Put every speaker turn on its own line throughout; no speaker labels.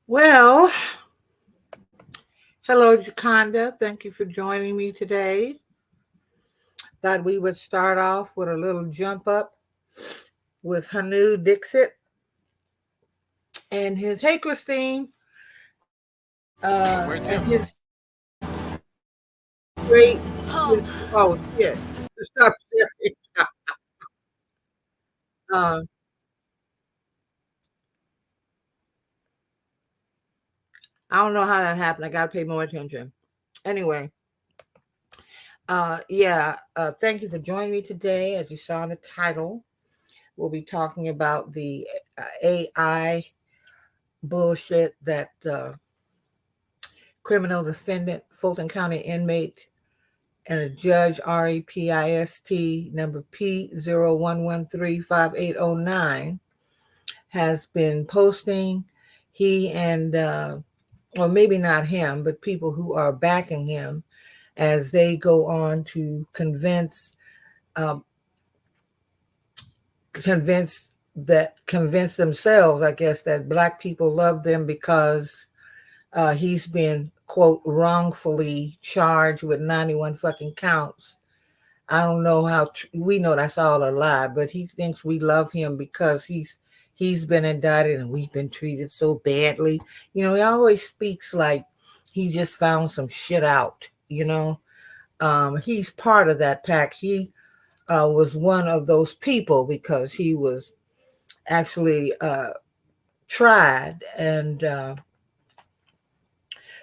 Well, hello, Jaconda. Thank you for joining me today. Thought we would start off with a little jump up with Hanu Dixit and his Hey Christine.
Where to?
His great. Oh shit! Stop sharing. uh, I don't know how that happened. I gotta pay more attention. Anyway, thank you for joining me today. As you saw in the title, we'll be talking about the AI bullshit that criminal defendant, Fulton County inmate, and a judge, REPIST number P01135809, has been posting. He and, or maybe not him, but people who are backing him as they go on to convince themselves, I guess, that Black people love them because he's been, quote, wrongfully charged with 91 fucking counts. I don't know how we know that's all a lie, but he thinks we love him because he's been indicted and we've been treated so badly. You know, he always speaks like he just found some shit out, you know. He's part of that pack. He was one of those people because he was actually tried and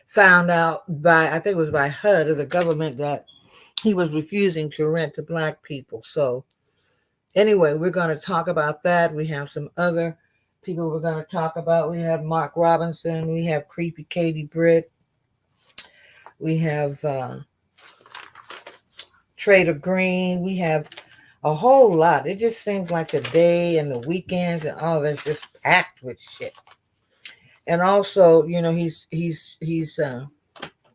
found out by, I think it was by HUD, of the government, that he was refusing to rent to Black people. So anyway, we're going to talk about that. We have some other people we're going to talk about. We have Mark Robinson. We have Creepy Katie Britt. We have Trader Green. We have a whole lot. It just seems like the day and the weekends and all that's just packed with shit. And also, you know, he's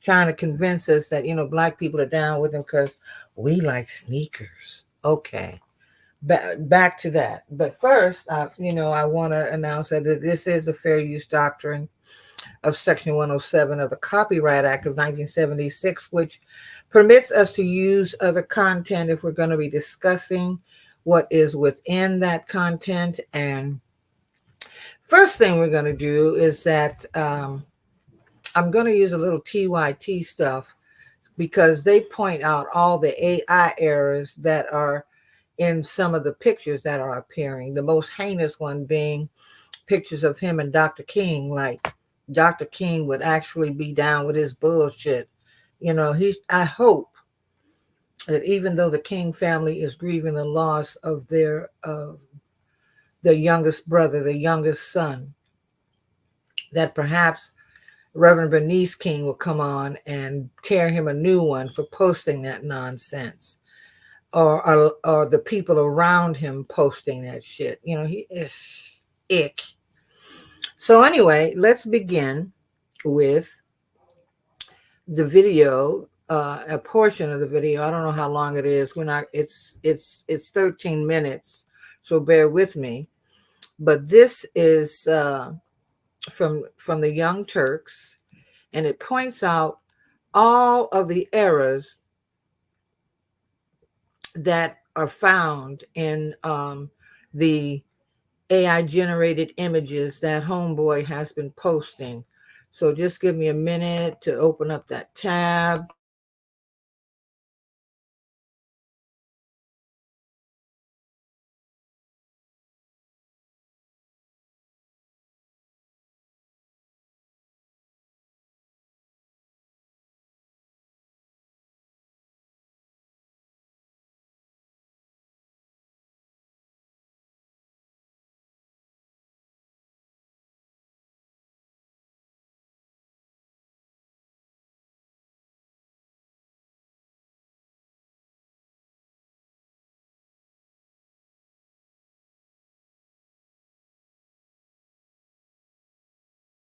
trying to convince us that, you know, Black people are down with him because we like sneakers. Okay. Back to that. But first, I want to announce that this is a fair use doctrine. of Section 107 of the Copyright Act of 1976, which permits us to use other content if we're going to be discussing what is within that content. And first thing we're going to do is that I'm going to use a little TYT stuff because they point out all the AI errors that are in some of the pictures that are appearing. The most heinous one being pictures of him and Dr. King, like Dr. King would actually be down with his bullshit. You know, I hope that even though the King family is grieving the loss of their youngest brother, the youngest son, that perhaps Reverend Bernice King will come on and tear him a new one for posting that nonsense, or the people around him posting that shit. You know, he is ick. So anyway, let's begin with the video, a portion of the video. I don't know how long it is. It's 13 minutes, so bear with me. But this is from the Young Turks, and it points out all of the errors that are found in the AI generated images that Homeboy has been posting. So just give me a minute to open up that tab.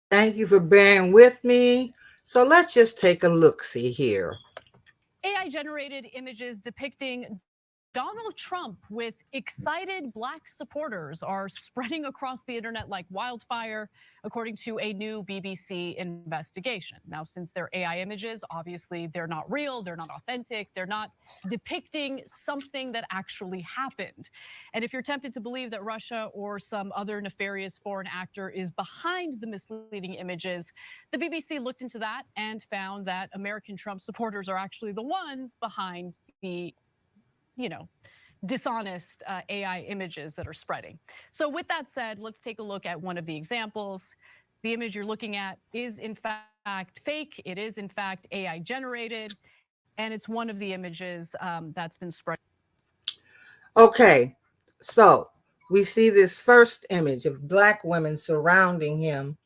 Thank you for bearing with me. So let's just take a look-see here.
AI generated images depicting Donald Trump with excited Black supporters are spreading across the internet like wildfire, according to a new BBC investigation. Now, since they're AI images, obviously they're not real, they're not authentic, they're not depicting something that actually happened. And if you're tempted to believe that Russia or some other nefarious foreign actor is behind the misleading images, the BBC looked into that and found that American Trump supporters are actually the ones behind the dishonest AI images that are spreading. So with that said, let's take a look at one of the examples. The image you're looking at is in fact fake. It is in fact AI generated, and it's one of the images that's been spread.
Okay, so we see this first image of Black women surrounding him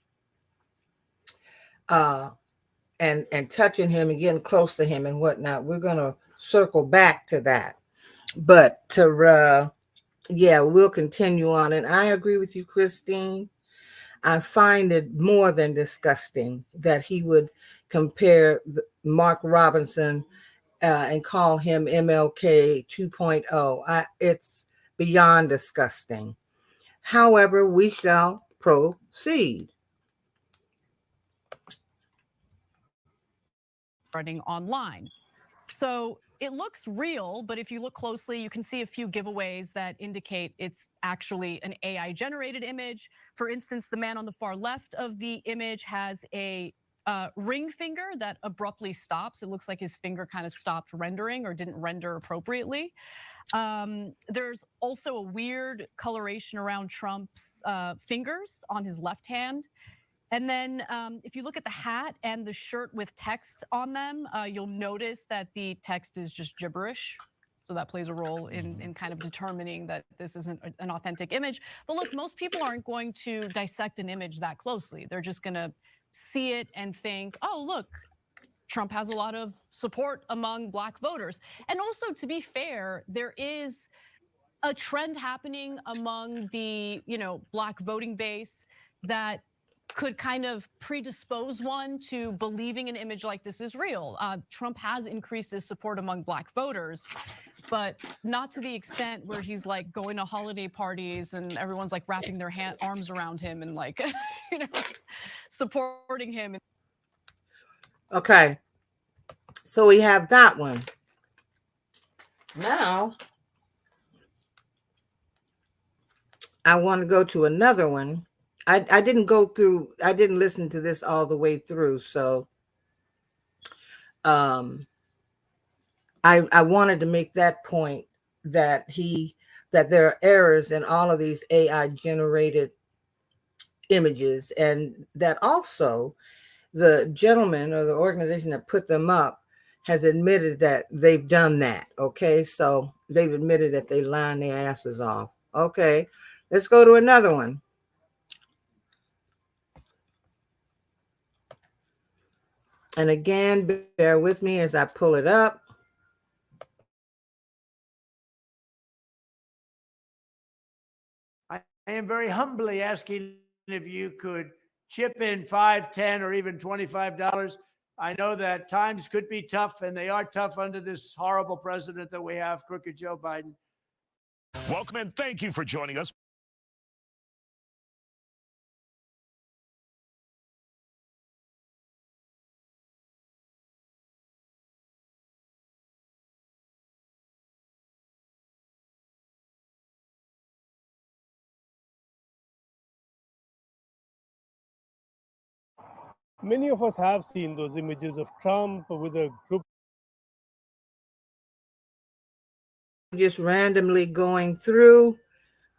and touching him and getting close to him and whatnot. We're going to circle back to that. But we'll continue on. And I agree with you, Christine. I find it more than disgusting that he would compare Mark Robinson and call him MLK 2.0. It's beyond disgusting. However, we shall proceed.
Running online. So it looks real, but if you look closely, you can see a few giveaways that indicate it's actually an AI generated image. For instance, the man on the far left of the image has a ring finger that abruptly stops. It looks like his finger kind of stopped rendering or didn't render appropriately. There's also a weird coloration around Trump's fingers on his left hand. And then if you look at the hat and the shirt with text on them, you'll notice that the text is just gibberish. So that plays a role in kind of determining that this isn't an authentic image. But look, most people aren't going to dissect an image that closely. They're just gonna see it and think, oh, look, Trump has a lot of support among Black voters. And also, to be fair, there is a trend happening among the Black voting base that could kind of predispose one to believing an image like this is real. Trump has increased his support among Black voters. but not to the extent where he's like going to holiday parties and everyone's like wrapping their arms around him and like, supporting him.
Okay. So we have that one. Now, I want to go to another one. I didn't go through, I didn't listen to this all the way through. So I wanted to make that point that there are errors in all of these AI generated images, and that also the gentleman or the organization that put them up has admitted that they've done that. Okay, so they've admitted that they lying their asses off. Okay, let's go to another one. And again, bear with me as I pull it up.
I am very humbly asking if you could chip in $5, $10, or even $25. I know that times could be tough, and they are tough under this horrible president that we have, crooked Joe Biden.
Welcome and thank you for joining us.
Many of us have seen those images of Trump with a group.
Just randomly going through.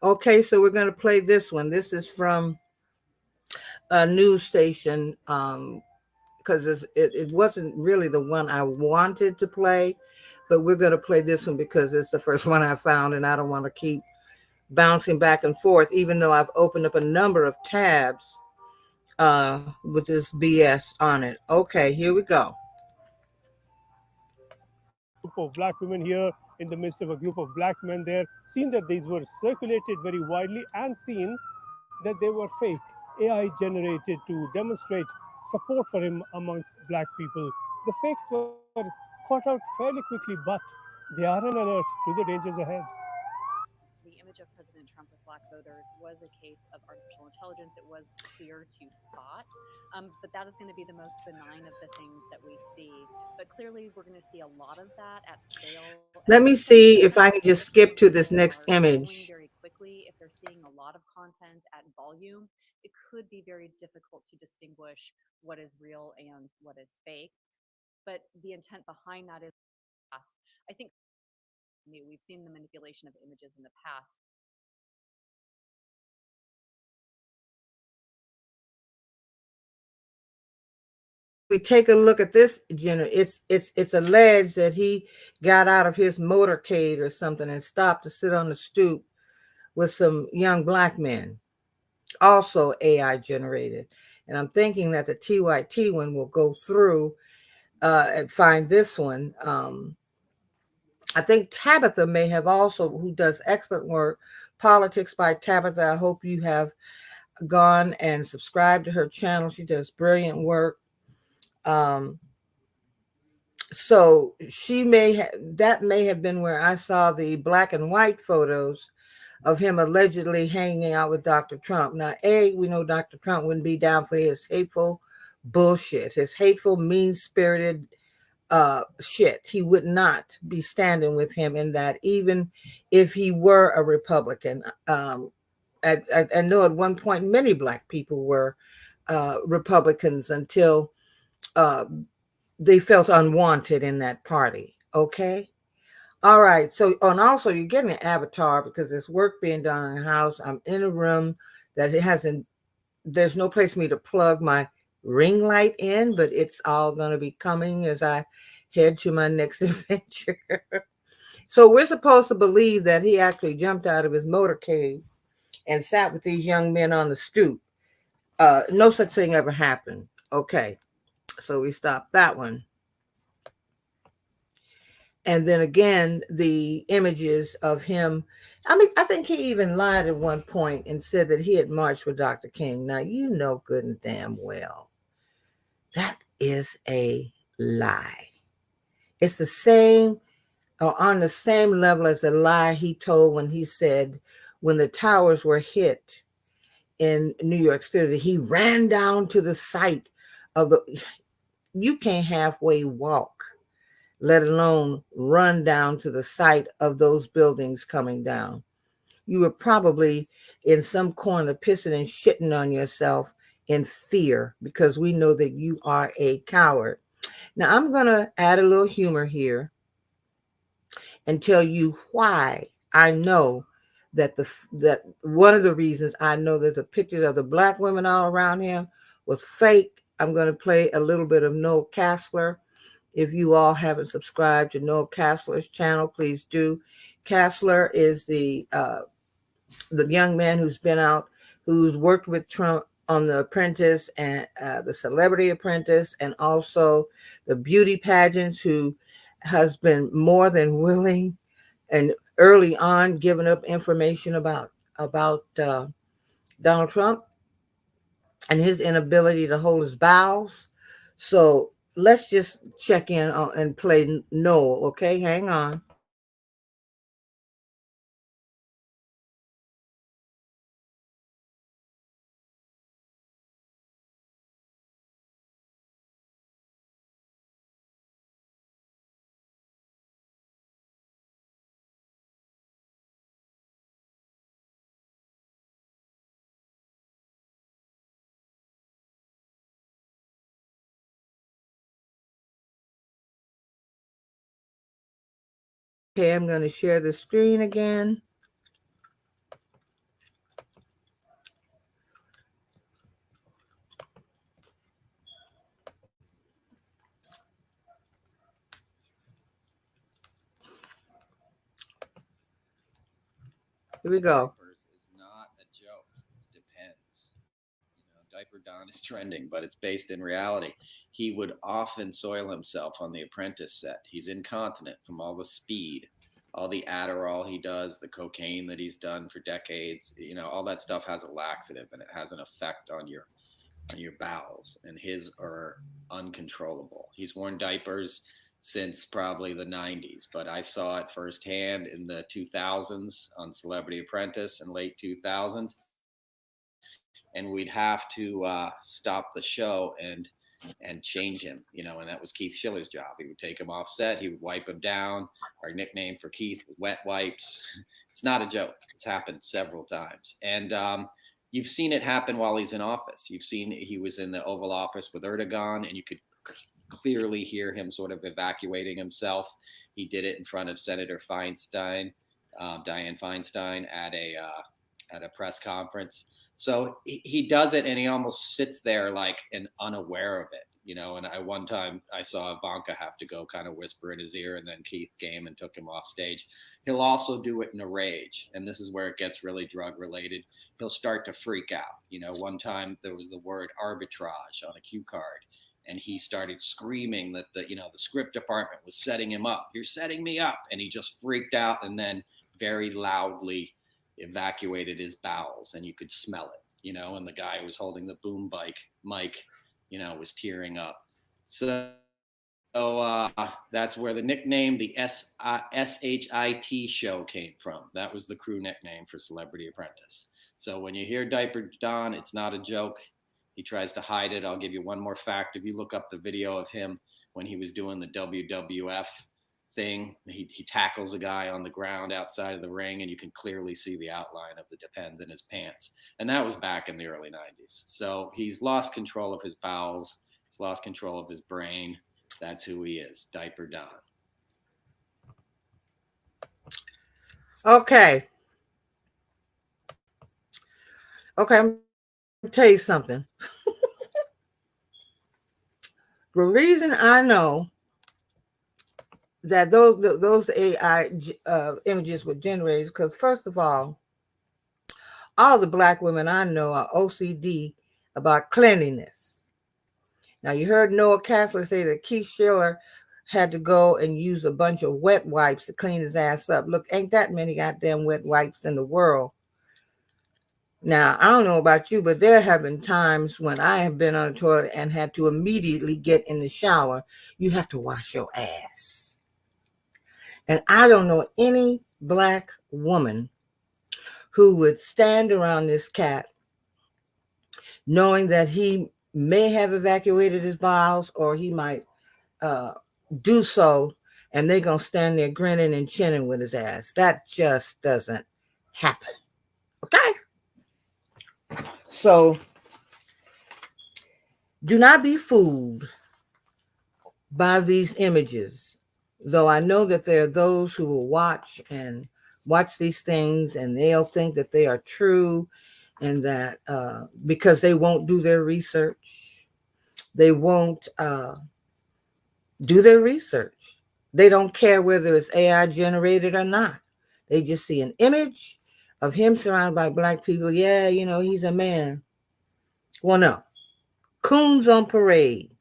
Okay, so we're going to play this one. This is from a news station because it wasn't really the one I wanted to play, but we're going to play this one because it's the first one I found, and I don't want to keep bouncing back and forth, even though I've opened up a number of tabs with this BS on it. Okay, here we go.
Group of black women here in the midst of a group of black men there, seen that these were circulated very widely and seen that they were fake, AI generated to demonstrate support for him amongst black people. The fakes were caught out fairly quickly, but they are an alert to the dangers ahead.
The image of President Trump with black voters was a case of artificial intelligence. It was clear to spot, but that is going to be the most benign of the things that we see. But clearly, we're going to see a lot of that at scale.
Let me see if I can just skip to this next image.
Very quickly, if they're seeing a lot of content at volume, it could be very difficult to distinguish what is real and what is fake. But the intent behind that is past. I think we've seen the manipulation of images in the past.
We take a look at this, it's alleged that he got out of his motorcade or something and stopped to sit on the stoop with some young black men, also AI generated. And I'm thinking that the TYT one will go through and find this one. I think Tabitha may have also, who does excellent work, Politics by Tabitha. I hope you have gone and subscribed to her channel. She does brilliant work. So she that may have been where I saw the black and white photos of him allegedly hanging out with Dr. Trump. Now, we know Dr. Trump wouldn't be down for his hateful bullshit, his hateful, mean-spirited shit. He would not be standing with him in that, even if he were a Republican. I know at one point many black people were Republicans until they felt unwanted in that party. Okay. All right. So, and also you're getting an avatar because there's work being done in the house. I'm in a room that there's no place for me to plug my ring light in, but it's all going to be coming as I head to my next adventure. So we're supposed to believe that he actually jumped out of his motorcade and sat with these young men on the stoop. No such thing ever happened. Okay. So we stopped that one. And then again, the images of him. I mean, I think he even lied at one point and said that he had marched with Dr. King. Now, you know good and damn well that is a lie. It's the same on the same level as the lie he told when he said when the towers were hit in New York City, he ran down to the site of the. You can't halfway walk, let alone run down to the site of those buildings coming down. You were probably in some corner pissing and shitting on yourself in fear because we know that you are a coward. Now, I'm going to add a little humor here and tell you why I know that that one of the reasons I know that the pictures of the black women all around him was fake. I'm going to play a little bit of Noel Casler. If you all haven't subscribed to Noel Casler's channel, please do. Casler is the young man who's been out, who's worked with Trump on The Apprentice and the Celebrity Apprentice, and also the beauty pageants, who has been more than willing and early on giving up information about Donald Trump and his inability to hold his bowels. So let's just check in on, and play Noel, okay? Hang on. Okay, I'm going to share the screen again. Here we go.
Is not a joke. It depends. Diaper Don is trending, but it's based in reality. He would often soil himself on The Apprentice set. He's incontinent from all the speed, all the Adderall he does, the cocaine that he's done for decades. All that stuff has a laxative, and it has an effect on your bowels, and his are uncontrollable. He's worn diapers since probably the 90s, but I saw it firsthand in the 2000s on Celebrity Apprentice and late 2000s. And we'd have to stop the show and change him, and that was Keith Schiller's job. He would take him off set. He would wipe him down. Our nickname for Keith was Wet Wipes. It's not a joke. It's happened several times. And you've seen it happen while he's in office. You've seen he was in the Oval Office with Erdogan, and you could clearly hear him sort of evacuating himself. He did it in front of Senator Feinstein, Dianne Feinstein, at a press conference. So he does it, and he almost sits there like and unaware of it, And one time I saw Ivanka have to go kind of whisper in his ear, and then Keith came and took him off stage. He'll also do it in a rage, and this is where it gets really drug related. He'll start to freak out. One time there was the word arbitrage on a cue card, and he started screaming that the script department was setting him up. You're setting me up, and he just freaked out, and then very loudly evacuated his bowels, and you could smell it, and the guy who was holding the boom mic, was tearing up. So that's where the nickname, the SHIT show, came from. That was the crew nickname for Celebrity Apprentice. So when you hear Diaper Don, it's not a joke. He tries to hide it. I'll give you one more fact. If you look up the video of him when he was doing the WWF thing, he tackles a guy on the ground outside of the ring, and you can clearly see the outline of the Depends in his pants. And that was back in the early 90s. So he's lost control of his bowels. He's lost control of his brain. That's who he is, Diaper Don.
Okay, I'm going to tell you something. The reason I know that those AI images were generated because, first of all the black women I know are OCD about cleanliness. Now, you heard Noah Casler say that Keith Schiller had to go and use a bunch of wet wipes to clean his ass up. Look, ain't that many goddamn wet wipes in the world. Now, I don't know about you, but there have been times when I have been on the toilet and had to immediately get in the shower. You have to wash your ass. And I don't know any Black woman who would stand around this cat knowing that he may have evacuated his bowels or he might do so, and they're going to stand there grinning and chinning with his ass. That just doesn't happen. Okay? So do not be fooled by these images, though I know that there are those who will watch these things and they'll think that they are true, and that because they won't do their research, they won't do their research. They don't care whether it's AI generated or not. They just see an image of him surrounded by Black people. Yeah, you know, he's a man. Well, no. Coons on parade.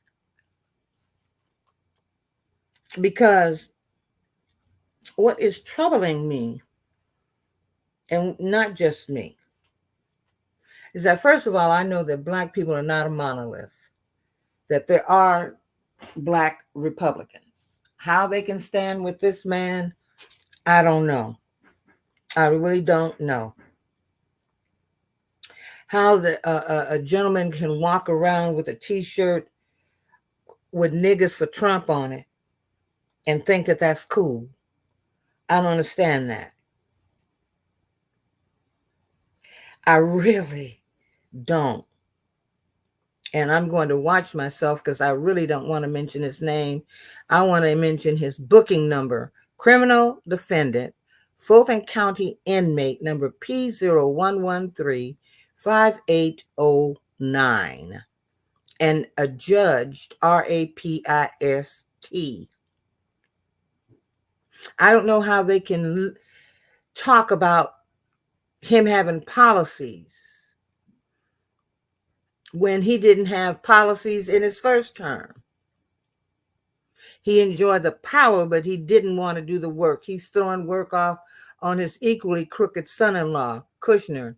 Because what is troubling me, and not just me, is that first of all, I know that Black people are not a monolith, that there are Black Republicans. How they can stand with this man, I don't know. I really don't know. How a gentleman can walk around with a T-shirt with niggas for Trump on it and think that that's cool. I don't understand that. I really don't. And I'm going to watch myself because I really don't want to mention his name. I want to mention his booking number, criminal defendant, Fulton County inmate number P01135809, and adjudged RAPIST. I don't know how they can talk about him having policies when he didn't have policies in his first term. He enjoyed the power, but he didn't want to do the work. He's throwing work off on his equally crooked son-in-law, Kushner,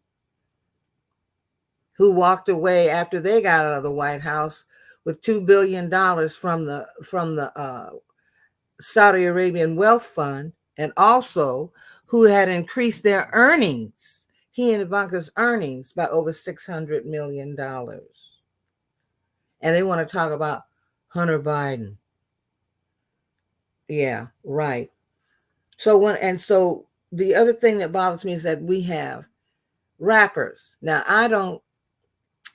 who walked away after they got out of the White House with $2 billion from the Saudi Arabian Wealth Fund, and also who had increased their earnings, he and Ivanka's earnings, by over $600 million. And they want to talk about Hunter Biden. Yeah, right. So the other thing that bothers me is that we have rappers. Now, I don't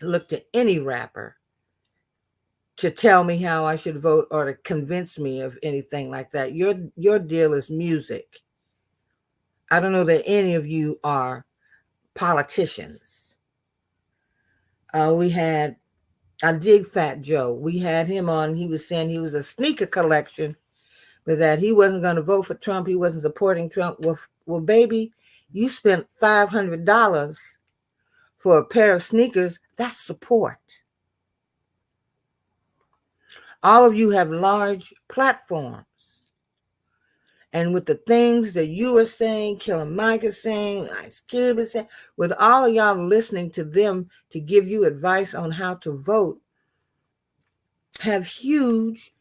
look to any rapper to tell me how I should vote or to convince me of anything like that. Your deal is music. I don't know that any of you are politicians. I dig Fat Joe. We had him on. He was saying he was a sneaker collection, but that he wasn't going to vote for Trump. He wasn't supporting Trump. Well, baby, you spent $500 for a pair of sneakers. That's support. All of you have large platforms. And with the things that you are saying, Killer Mike is saying, Ice Cube is saying, with all of y'all listening to them to give you advice on how to vote, have huge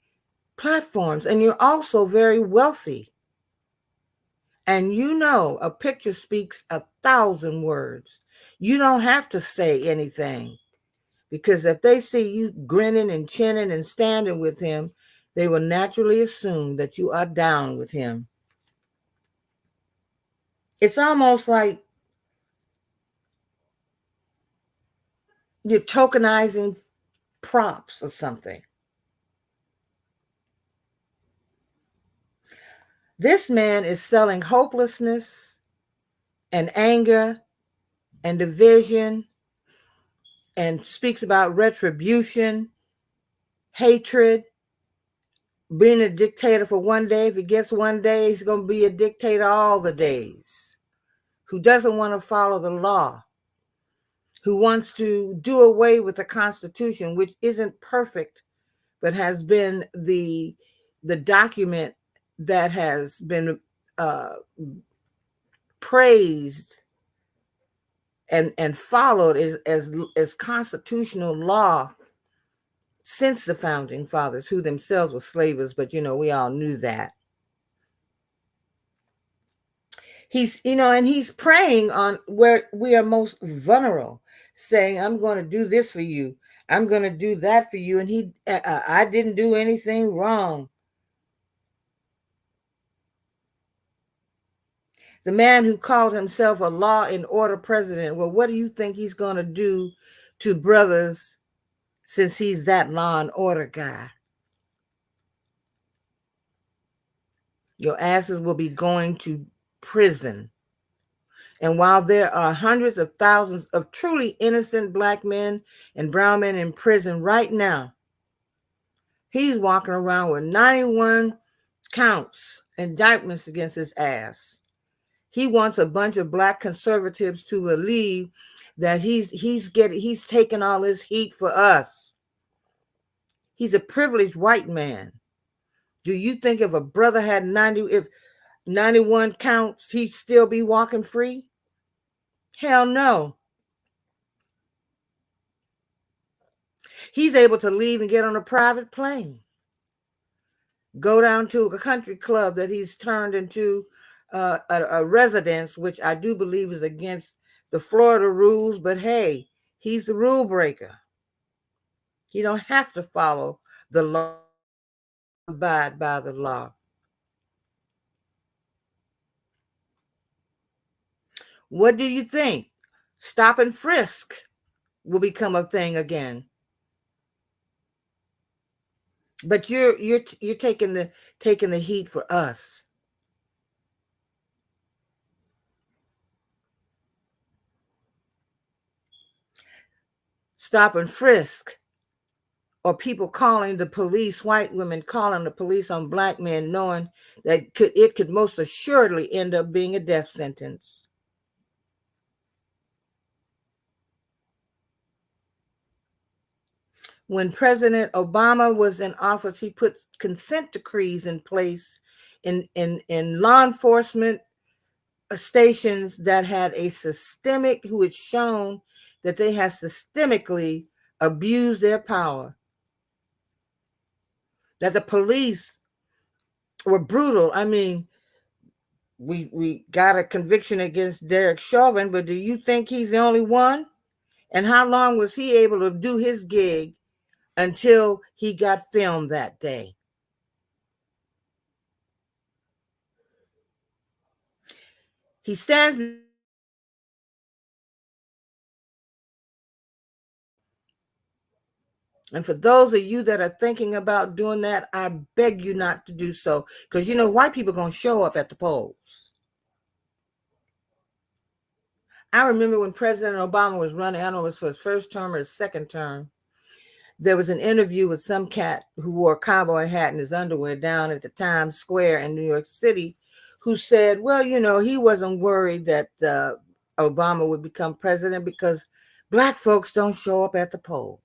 platforms. And you're also very wealthy. And you know a picture speaks 1,000 words. You don't have to say anything. Because if they see you grinning and chinning and standing with him, they will naturally assume that you are down with him. It's almost like you're tokenizing props or something. This man is selling hopelessness and anger and division and speaks about retribution, hatred, being a dictator for one day. If he gets one day, he's going to be a dictator all the days. Who doesn't want to follow the law, who wants to do away with the Constitution, which isn't perfect, but has been the document that has been praised and followed as constitutional law since the founding fathers, who themselves were slavers, but we all knew that. He's, and he's preying on where we are most vulnerable, saying, I'm going to do this for you. I'm going to do that for you. And I didn't do anything wrong. The man who called himself a law and order president. Well, what do you think he's going to do to brothers since he's that law and order guy? Your asses will be going to prison. And while there are hundreds of thousands of truly innocent black men and brown men in prison right now, he's walking around with 91 counts, indictments against his ass. He wants a bunch of black conservatives to believe that he's taking all this heat for us. He's a privileged white man. Do you think if a brother had 91 counts, he'd still be walking free? Hell no. He's able to leave and get on a private plane, go down to a country club that he's turned into a residence, which I do believe is against the Florida rules, but hey, he's the rule breaker. He don't have to follow the law, abide by the law. What do you think? Stop and frisk will become a thing again. But you're taking the heat for us. Stop and frisk, or people calling the police, white women calling the police on black men, knowing that it could most assuredly end up being a death sentence. When President Obama was in office, he put consent decrees in place in law enforcement stations that had who had shown that they had systemically abused their power, that the police were brutal. I mean, we got a conviction against Derek Chauvin, but do you think he's the only one? And how long was he able to do his gig until he got filmed that day? He stands. And for those of you that are thinking about doing that, I beg you not to do so. Because, white people are going to show up at the polls. I remember when President Obama was running, I don't know if it was for his first term or his second term, there was an interview with some cat who wore a cowboy hat and his underwear down at the Times Square in New York City, who said, well, he wasn't worried that Obama would become president because black folks don't show up at the polls.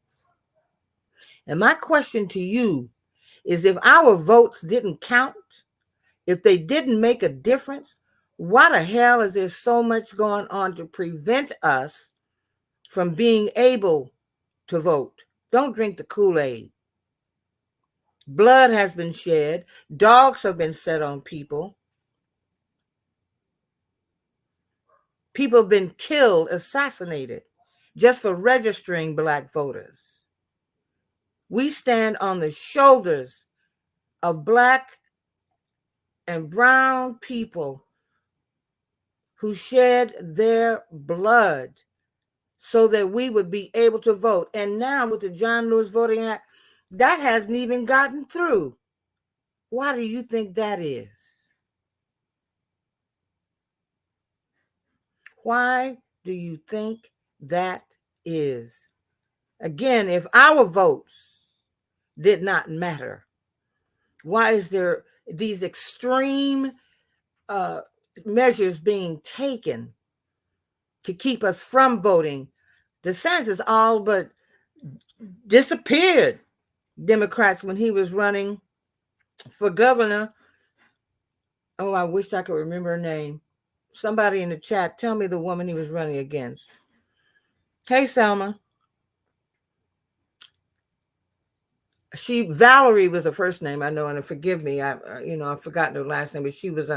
And my question to you is, if our votes didn't count, if they didn't make a difference, why the hell is there so much going on to prevent us from being able to vote? Don't drink the Kool-Aid. Blood has been shed. Dogs have been set on people. People have been killed, assassinated, just for registering black voters. We stand on the shoulders of black and brown people who shed their blood so that we would be able to vote. And now with the John Lewis Voting Act, that hasn't even gotten through. Why do you think that is? Why do you think that is? Again, if our votes did not matter, why is there these extreme measures being taken to keep us from voting? DeSantis all but disappeared Democrats when he was running for governor. Oh, I wish I could remember her name. Somebody in the chat, tell me the woman he was running against. Hey, Selma. Valerie was the first name I know, and forgive me, I've forgotten her last name, but she was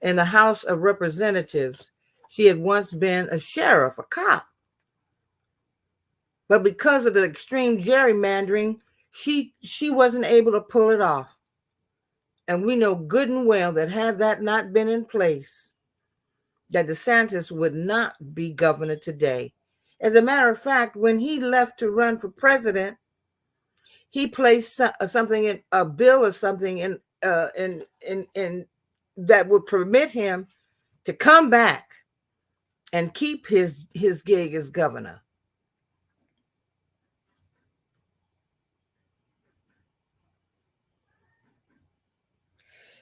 in the House of Representatives. She had once been a sheriff, a cop. But because of the extreme gerrymandering, she wasn't able to pull it off. And we know good and well that had that not been in place, that DeSantis would not be governor today. As a matter of fact, when he left to run for president, he placed something in a bill or something in that would permit him to come back and keep his gig as governor.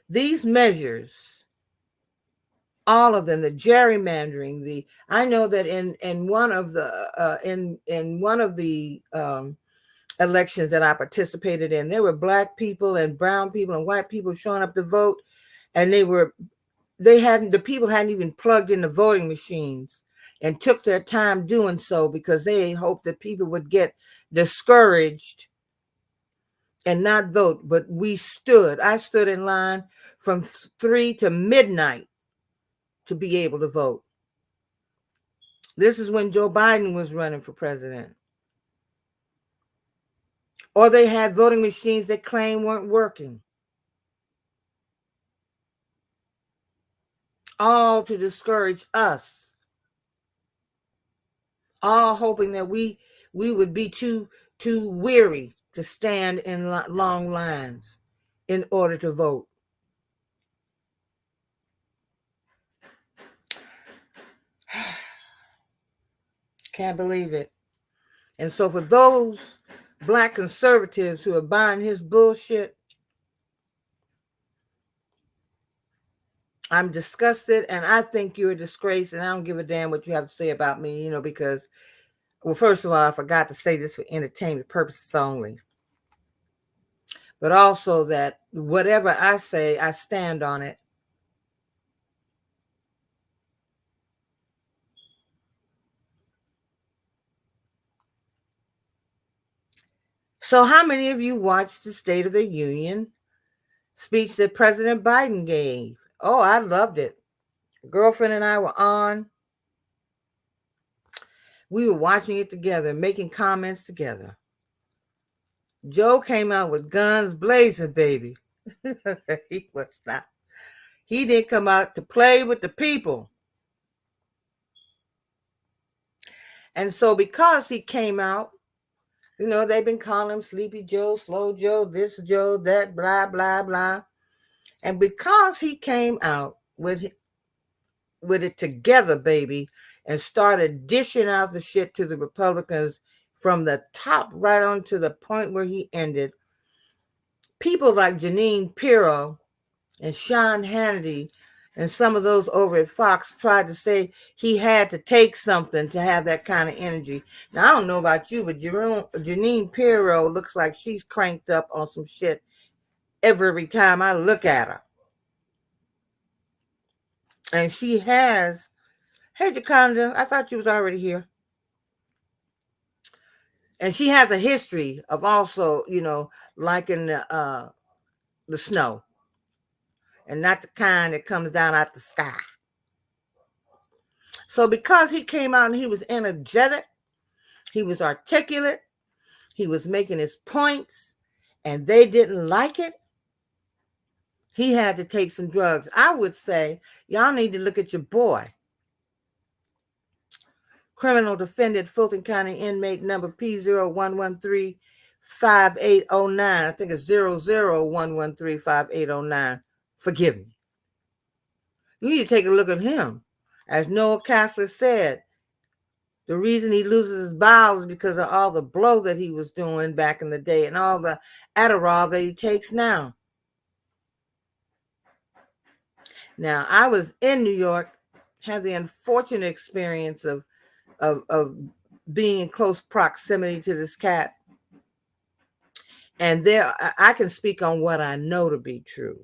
These measures, all of them, the gerrymandering, I know that in one of the elections that I participated in, there were black people and brown people and white people showing up to vote, and the people hadn't even plugged in the voting machines and took their time doing so because they hoped that people would get discouraged and not vote. But I stood in line from 3 to midnight to be able to vote. This is when Joe Biden was running for president. Or they had voting machines that claimed weren't working. All to discourage us. All hoping that we would be too weary to stand in long lines in order to vote. Can't believe it. And so for those black conservatives who are buying his bullshit, I'm disgusted, and I think you're a disgrace, and I don't give a damn what you have to say about me, because, well, first of all, I forgot to say this for entertainment purposes only. But also that whatever I say, I stand on it. So how many of you watched the State of the Union speech that President Biden gave? Oh, I loved it. Girlfriend and I were on. We were watching it together, making comments together. Joe came out with guns blazing, baby. He was not. He didn't come out to play with the people. And so because he came out, they've been calling him Sleepy Joe, Slow Joe, this Joe, that, blah, blah, blah. And because he came out with it together, baby, and started dishing out the shit to the Republicans from the top right on to the point where he ended, people like Janine Pirro and Sean Hannity and some of those over at Fox tried to say he had to take something to have that kind of energy. Now, I don't know about you, but Janine Pirro looks like she's cranked up on some shit every time I look at her. And she has, hey, Jaconda, I thought you was already here. And she has a history of also, liking the snow. And not the kind that comes down out the sky. So because he came out and he was energetic, he was articulate, he was making his points, and they didn't like it, he had to take some drugs. I would say, y'all need to look at your boy. Criminal defendant, Fulton County inmate number P01135809. I think it's 001135809. Forgive me. You need to take a look at him. As Noah Castler said, the reason he loses his bowels is because of all the blow that he was doing back in the day and all the Adderall that he takes now. Now, I was in New York, had the unfortunate experience of being in close proximity to this cat. And there, I can speak on what I know to be true.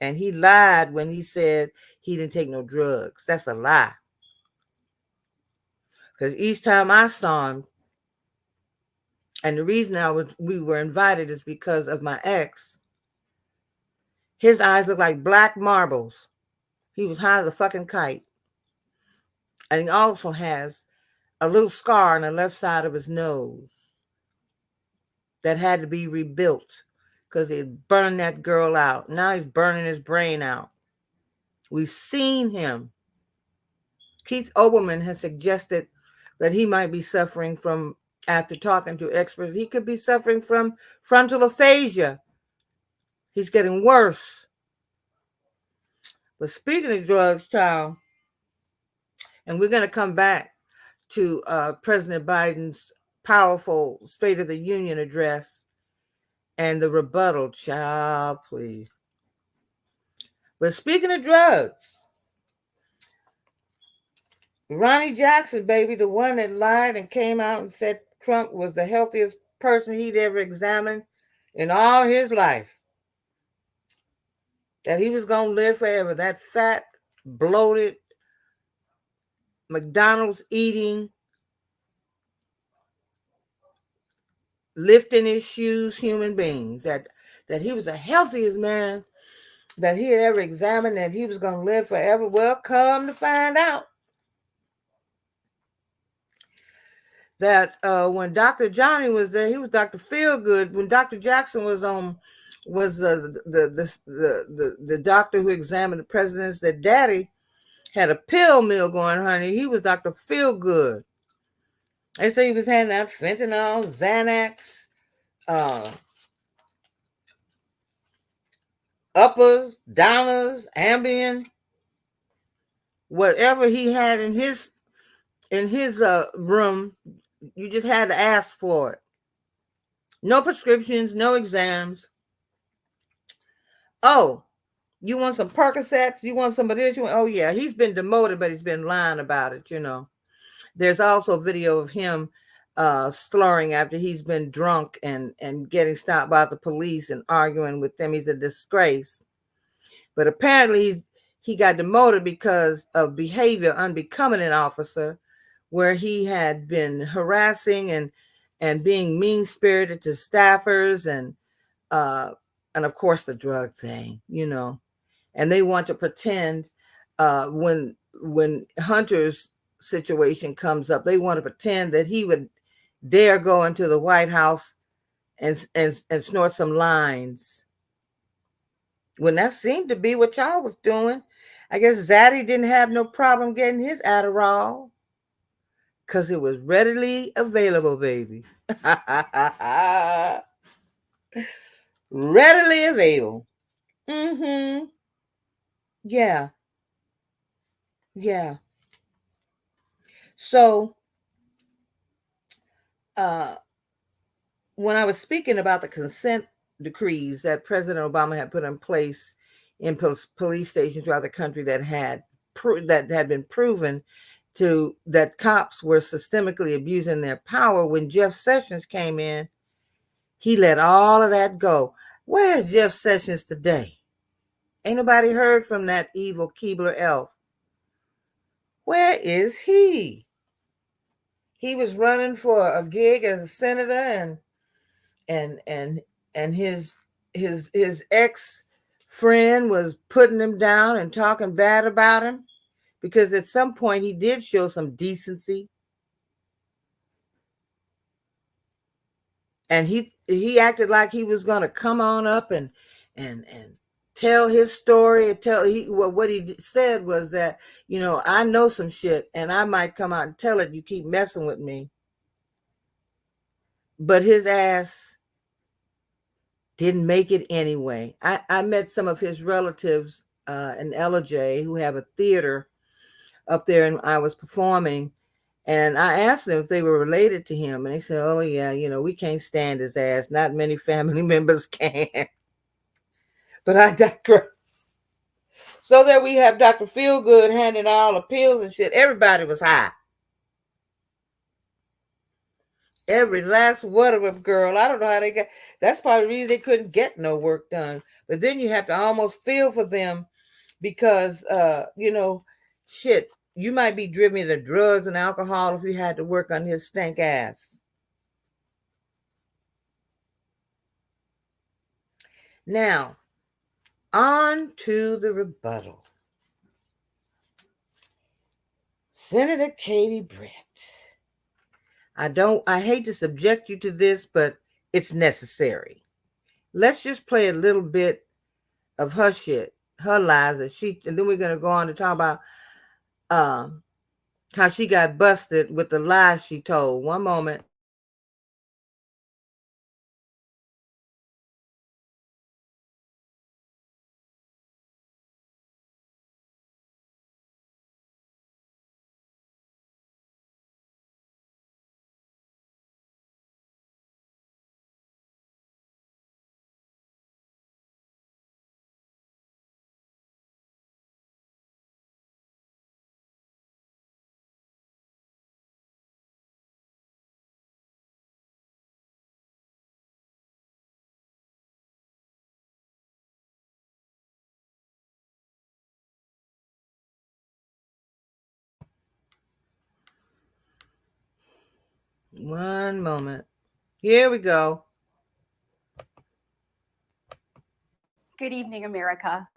And he lied when he said he didn't take no drugs. That's a lie. Because each time I saw him, and the reason we were invited is because of my ex, his eyes look like black marbles. He was high as a fucking kite. And he also has a little scar on the left side of his nose that had to be rebuilt because he burned that girl out. Now he's burning his brain out. We've seen him. Keith Olbermann has suggested that he might be suffering from, after talking to experts, he could be suffering from frontal aphasia. He's getting worse. But speaking of drugs, child, and we're going to come back to President Biden's powerful State of the Union address and the rebuttal, child, please. But speaking of drugs, Ronnie Jackson, baby, the one that lied and came out and said Trump was the healthiest person he'd ever examined in all his life, that he was going to live forever. That fat, bloated, McDonald's eating, lifting his shoes human beings, that he was the healthiest man that he had ever examined, that he was going to live forever. Well, come to find out that when Dr. Johnny was there, he was Dr. Feelgood. When Dr. Jackson was the doctor who examined the presidents, that daddy had a pill mill going, honey. He was Dr. Feelgood. They say he was handing out fentanyl, Xanax, uppers, downers, Ambien, whatever he had in his room, you just had to ask for it. No prescriptions, no exams. Oh, you want some Percocets? You want some of this? Oh, yeah, he's been demoted, but he's been lying about it, you know. There's also video of him slurring after he's been drunk and getting stopped by the police and arguing with them. He's a disgrace. But apparently he got demoted because of behavior unbecoming an officer, where he had been harassing and being mean-spirited to staffers and of course the drug thing, you know. And they want to pretend when Hunter's situation comes up, they want to pretend that he would dare go into the White House and snort some lines, when that seemed to be what y'all was doing. I guess Zaddy didn't have no problem getting his Adderall because it was readily available, baby. Readily available. Mm-hmm. Yeah. Yeah. So when I was speaking about the consent decrees that President Obama had put in place in police stations throughout the country that had been proven to that cops were systemically abusing their power, when Jeff Sessions came in, he let all of that go. Where is Jeff Sessions today? Ain't nobody heard from that evil Keebler elf. Where is he? He was running for a gig as a senator, and his ex friend was putting him down and talking bad about him, because at some point he did show some decency. And he acted like he was going to come on up and tell his story. What he said was that, you know, I know some shit and I might come out and tell it. You keep messing with me. But his ass didn't make it anyway. I met some of his relatives in LJ who have a theater up there, and I was performing. And I asked them if they were related to him. And they said, oh, yeah, you know, we can't stand his ass. Not many family members can. But I digress. So there we have Dr. Feelgood handing all the pills and shit. Everybody was high. Every last one of them, girl. I don't know how they got. That's probably the reason they couldn't get no work done. But then you have to almost feel for them because, you know, shit. You might be driven to drugs and alcohol if you had to work on his stank ass. Now, on to the rebuttal. Senator Katie Britt. I hate to subject you to this, but it's necessary. Let's just play a little bit of her shit, her lies and then we're gonna go on to talk about how she got busted with the lies she told. One moment. One moment. Here we go.
Good evening, America.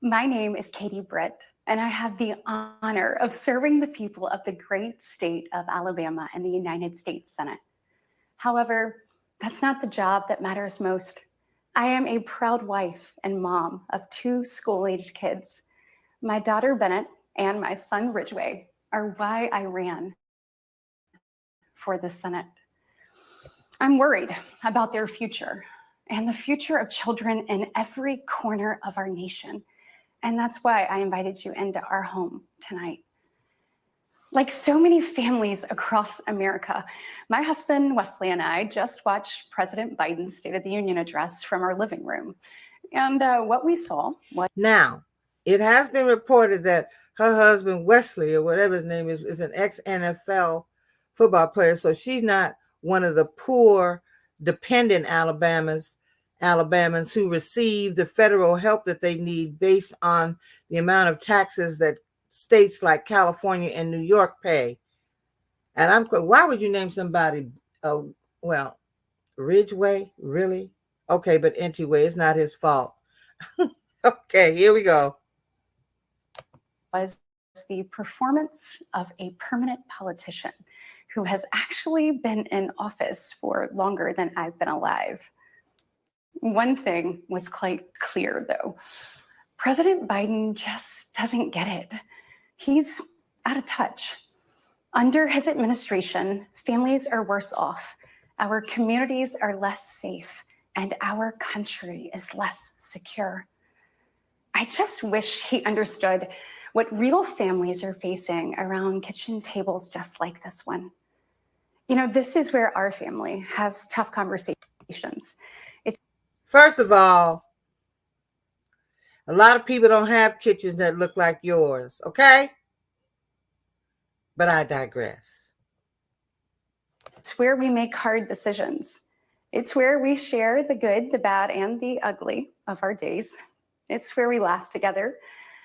My name is Katie Britt, and I have the honor of serving the people of the great state of Alabama in the United States Senate. However, that's not the job that matters most. I am a proud wife and mom of 2 school-aged kids. My daughter Bennett and my son Ridgway are why I ran for the Senate. I'm worried about their future and the future of children in every corner of our nation. And that's why I invited you into our home tonight. Like so many families across America, my husband Wesley and I just watched President Biden's State of the Union address from our living room. And what we saw was...
Now, it has been reported that her husband Wesley, or whatever his name is an ex-NFL football player. So she's not one of the poor, dependent Alabamans who receive the federal help that they need based on the amount of taxes that states like California and New York pay. And why would you name somebody, well, Ridgway, really? Okay, but anyway, it's not his fault. Okay, here we go.
Was the performance of a permanent politician who has actually been in office for longer than I've been alive. One thing was quite clear, though. President Biden just doesn't get it. He's out of touch. Under his administration, families are worse off, our communities are less safe, and our country is less secure. I just wish he understood what real families are facing around kitchen tables just like this one. You know, this is where our family has tough conversations.
First of all, a lot of people don't have kitchens that look like yours, okay? But I digress.
It's where we make hard decisions. It's where we share the good, the bad, and the ugly of our days. It's where we laugh together.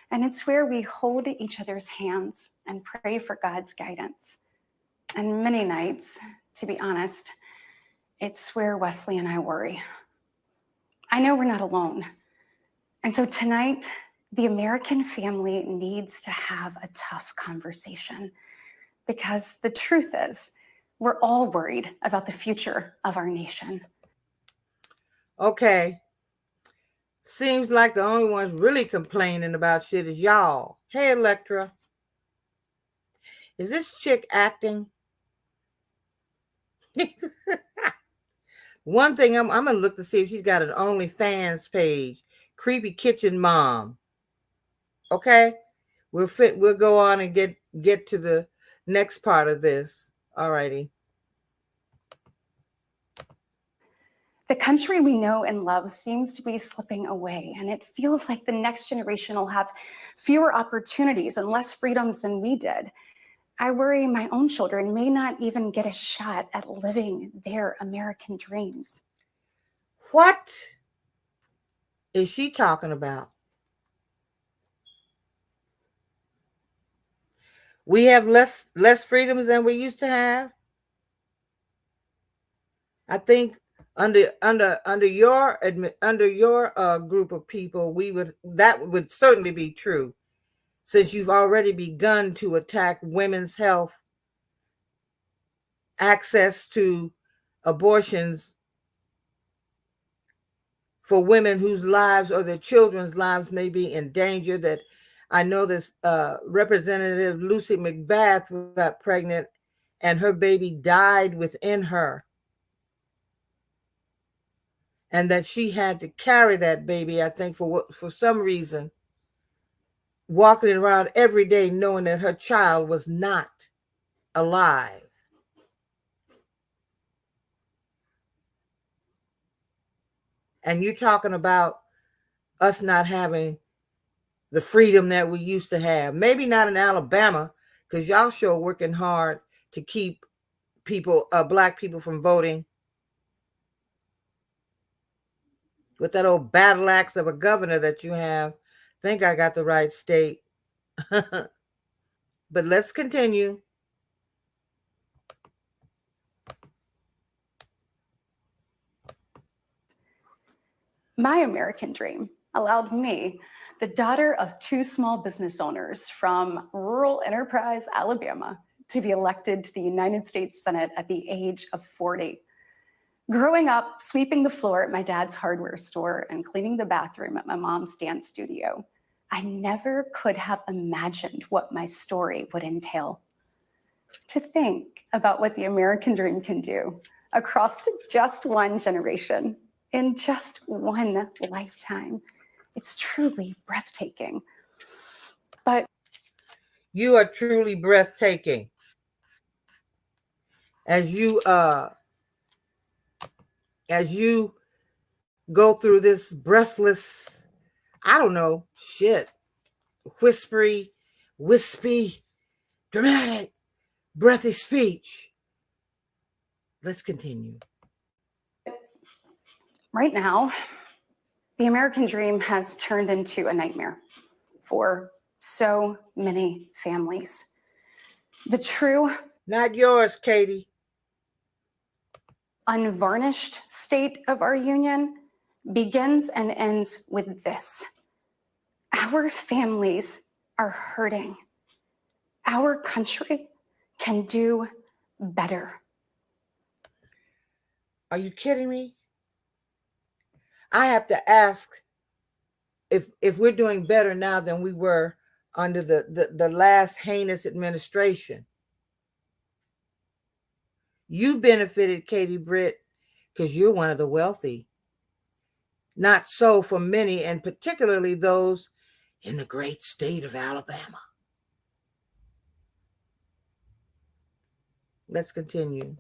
And it's where we hold each other's hands and pray for God's guidance. And many nights, to be honest, it's where Wesley and I worry. I know we're not alone. And so tonight, the American family needs to have a tough conversation because the truth is, we're all worried about the future of our nation.
Okay. Seems like the only ones really complaining about shit is y'all. Hey, Electra. Is this chick acting? One thing, I'm going to look to see if she's got an OnlyFans page. Creepy Kitchen Mom. Okay? We'll go on and get to the next part of this. All righty.
The country we know and love seems to be slipping away, and it feels like the next generation will have fewer opportunities and less freedoms than we did. I worry my own children may not even get a shot at living their American dreams.
What is she talking about? We have less freedoms than we used to have. I think under your group of people, that would certainly be true. since you've already begun to attack women's health, access to abortions for women whose lives or their children's lives may be in danger. That I know this Representative Lucy McBath got pregnant and her baby died within her. And that she had to carry that baby, I think, for some reason, walking around every day knowing that her child was not alive. And you're talking about us not having the freedom that we used to have. Maybe not in Alabama, because y'all sure working hard to keep people, black people, from voting with that old battle axe of a governor that you have. Think I got the right state. But let's continue.
My American dream allowed me, the daughter of two small business owners from rural Enterprise, Alabama, to be elected to the United States Senate at the age of 40. Growing up, sweeping the floor at my dad's hardware store and cleaning the bathroom at my mom's dance studio, I never could have imagined what my story would entail. To think about what the American dream can do across just one generation, in just one lifetime, it's truly breathtaking. But
you are truly breathtaking as you go through this breathless, I don't know, shit, whispery, wispy, dramatic, breathy speech. Let's continue.
right now, the American dream has turned into a nightmare for so many families. The true,
not yours, Katie,
unvarnished state of our union begins and ends with this. Our families are hurting. Our country can do better.
Are you kidding me? I have to ask if we're doing better now than we were under the last heinous administration. You benefited, Katie Britt, because you're one of the wealthy. Not so for many, and particularly those in the great state of Alabama. Let's continue.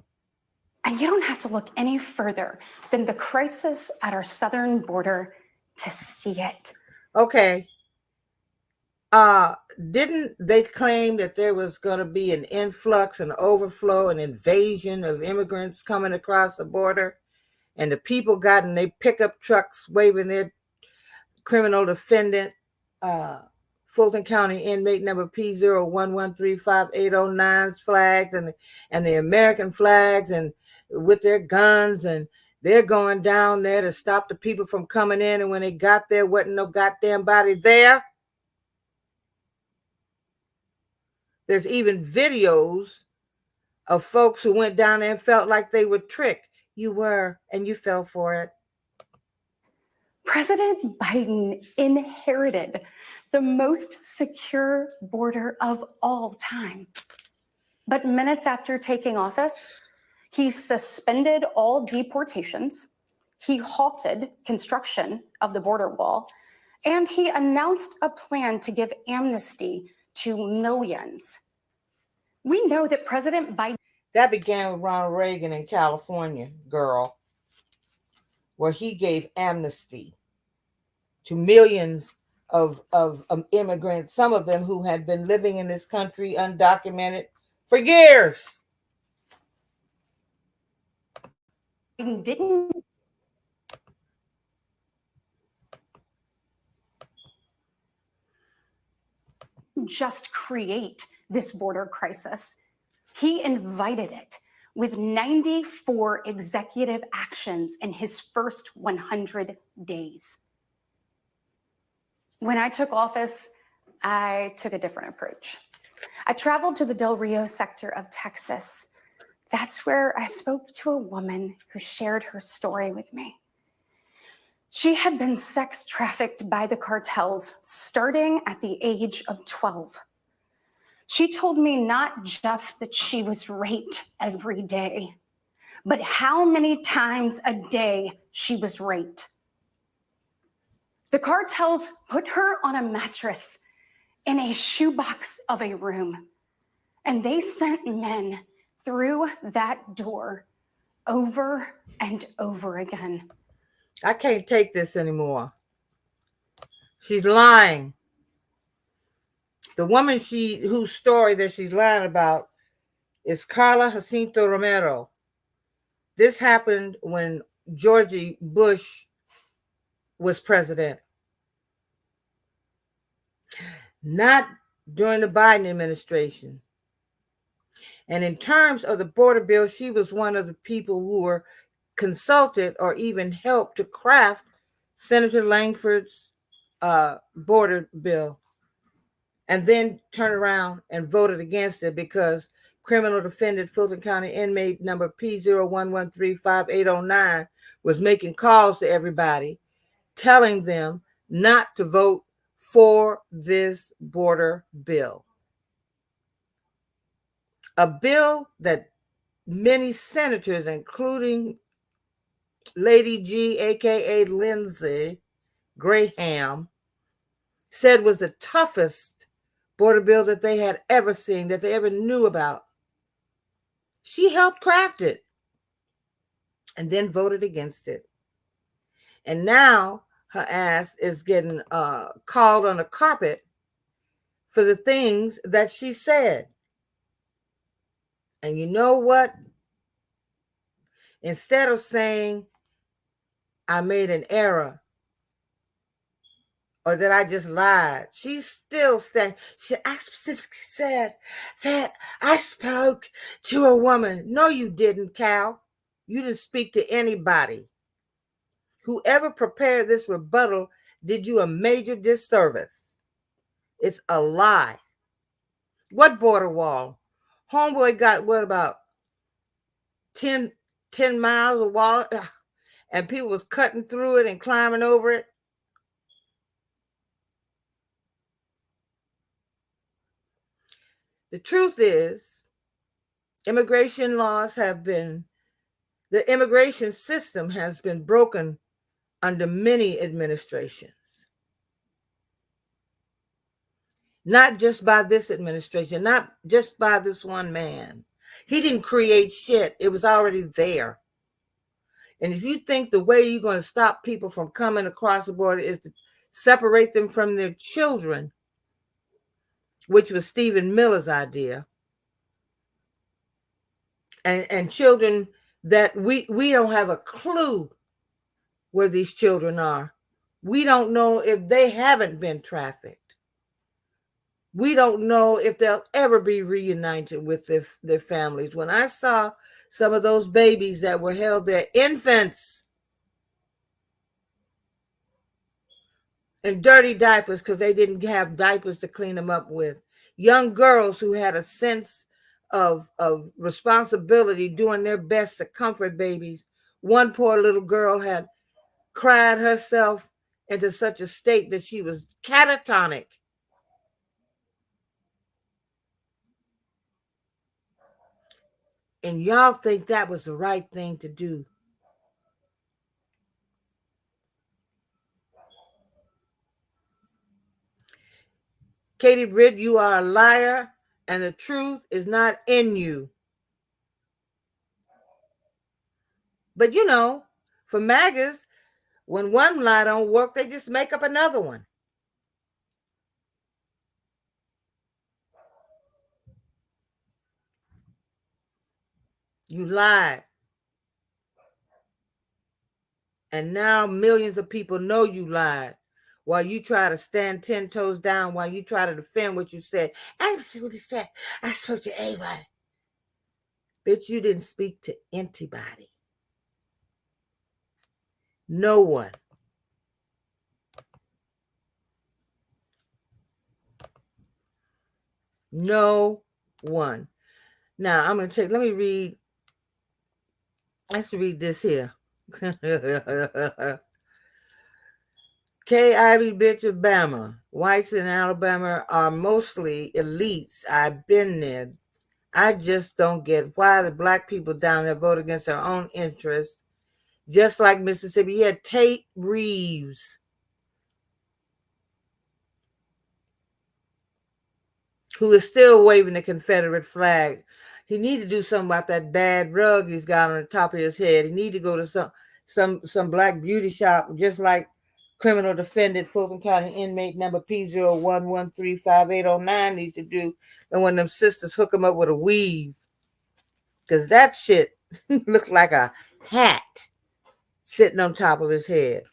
And you don't have to look any further than the crisis at our southern border to see it.
Okay. Didn't they claim that there was going to be an influx, an overflow, an invasion of immigrants coming across the border? And the people got in their pickup trucks waving their criminal defendant, Fulton County inmate number P01135809's flags and the American flags, and with their guns, and they're going down there to stop the people from coming in. And when they got there, wasn't no goddamn body there. There's even videos of folks who went down there and felt like they were tricked. You were, and you fell for it.
President Biden inherited the most secure border of all time. But minutes after taking office, he suspended all deportations, he halted construction of the border wall, and he announced a plan to give amnesty to millions. We know that President Biden...
That began with Ronald Reagan in California, girl, where he gave amnesty to millions of immigrants, some of them who had been living in this country undocumented for years.
Didn't just create this border crisis. He invited it with 94 executive actions in his first 100 days. When I took office, I took a different approach. I traveled to the Del Rio sector of Texas. That's where I spoke to a woman who shared her story with me. She had been sex trafficked by the cartels starting at the age of 12. She told me not just that she was raped every day, but how many times a day she was raped. The cartels put her on a mattress in a shoebox of a room, and they sent men through that door over and over again.
I can't take this anymore. She's lying. The woman whose story that she's lying about is Carla Jacinto Romero. This happened when George Bush was president. Not during the Biden administration. And in terms of the border bill, she was one of the people who were consulted or even helped to craft Senator Langford's border bill, and then turned around and voted against it because criminal defendant Fulton County inmate number P01135809 was making calls to everybody, telling them not to vote for this border bill. A bill that many senators, including Lady G, aka Lindsey Graham, said was the toughest border bill that they had ever seen, that they ever knew about. She helped craft it and then voted against it. And now her ass is getting called on the carpet for the things that she said. And you know what? Instead of saying, I made an error, or that I just lied, she's still saying, I specifically said that I spoke to a woman. No, you didn't, Cal. You didn't speak to anybody. Whoever prepared this rebuttal did you a major disservice. It's a lie. What border wall? Homeboy got what, about 10 miles of wall, and people was cutting through it and climbing over it. The truth is, the immigration system has been broken under many administrations. Not just by this administration, not just by this one man. He didn't create shit. It was already there. And if you think the way you're going to stop people from coming across the border is to separate them from their children, which was Stephen Miller's idea, and children that we don't have a clue where these children are. We don't know if they haven't been trafficked. We don't know if they'll ever be reunited with their families. When I saw some of those babies that were held there, infants, in dirty diapers because they didn't have diapers to clean them up with, young girls who had a sense of responsibility, doing their best to comfort babies. One poor little girl had cried herself into such a state that she was catatonic. And y'all think that was the right thing to do. Katie Britt, you are a liar, and the truth is not in you. But you know, for MAGAs, when one lie don't work, they just make up another one. You lied. And now millions of people know you lied while you try to stand 10 toes down, while you try to defend what you said. I didn't see what he said. I spoke to anyone. Bitch, you didn't speak to anybody. No one. No one. Now I'm going to let me read. Let's read this here. K. Ivy bitch of Bama. Whites in Alabama are mostly elites. I've been there. I just don't get why the black people down there vote against their own interests. Just like Mississippi, you had Tate Reeves, who is still waving the Confederate flag. He need to do something about that bad rug he's got on the top of his head. He need to go to some black beauty shop, just like criminal defendant Fulton County inmate number P01135809 needs to do. And when them sisters hook him up with a weave, because that shit looked like a hat sitting on top of his head.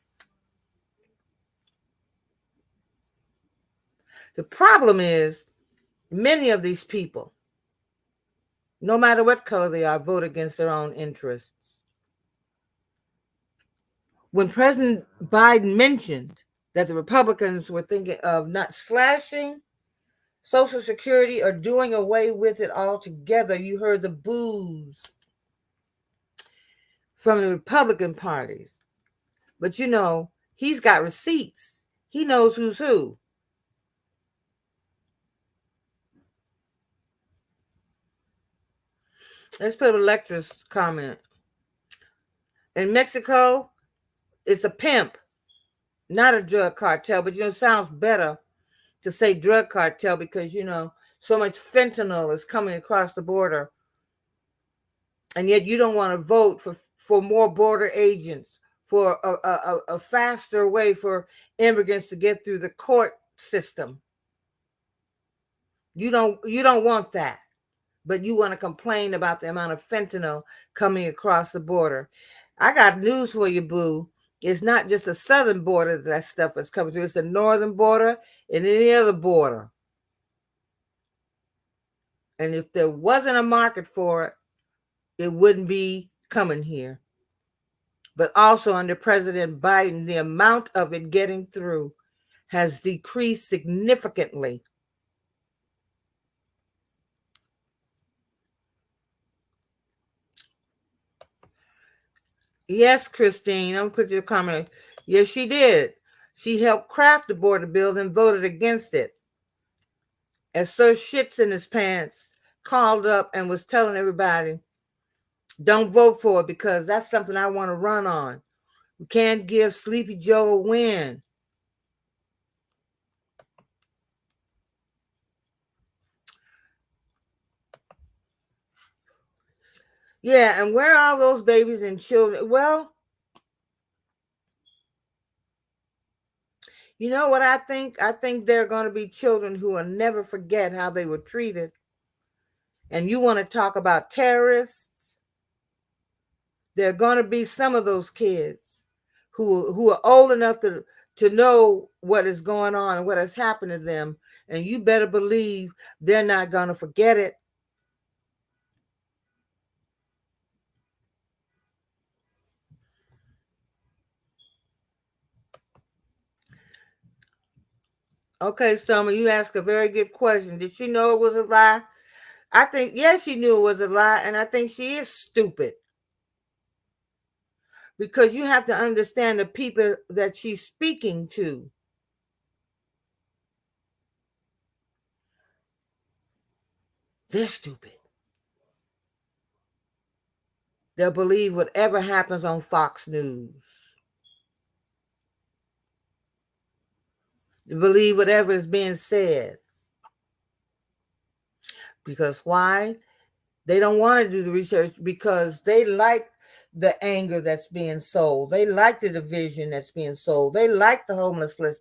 The problem is many of these people, no matter what color they are, vote against their own interests. When President Biden mentioned that the Republicans were thinking of not slashing Social Security or doing away with it altogether, you heard the boos from the Republican parties. But you know, he's got receipts. He knows who's who. Let's put a lecturer's comment. In Mexico, it's a pimp, not a drug cartel, but it sounds better to say drug cartel because, so much fentanyl is coming across the border. And yet you don't want to vote for more border agents, for a faster way for immigrants to get through the court system. You don't want that, but you want to complain about the amount of fentanyl coming across the border. I got news for you, boo. It's not just the southern border that stuff is coming through. It's the northern border and any other border. And if there wasn't a market for it, it wouldn't be coming here. But also under President Biden, the amount of it getting through has decreased significantly. Yes, Christine, I'm going to put your comment. Yes, she did. She helped craft the border bill and voted against it. As Sir Shits in his pants called up and was telling everybody, don't vote for it because that's something I want to run on. We can't give Sleepy Joe a win. Yeah, and where are those babies and children? Well, you know what I think? I think there are going to be children who will never forget how they were treated. And you want to talk about terrorists? There are going to be some of those kids who are old enough to know what is going on and what has happened to them. And you better believe they're not going to forget it. Okay, Summer, you asked a very good question. Did she know it was a lie? I think, yes, she knew it was a lie, and I think she is stupid. Because you have to understand the people that she's speaking to. They're stupid. They'll believe whatever happens on Fox News. They believe whatever is being said. Because why? They don't want to do the research because they like the anger that's being sold. They like the division that's being sold. They like the homelessness,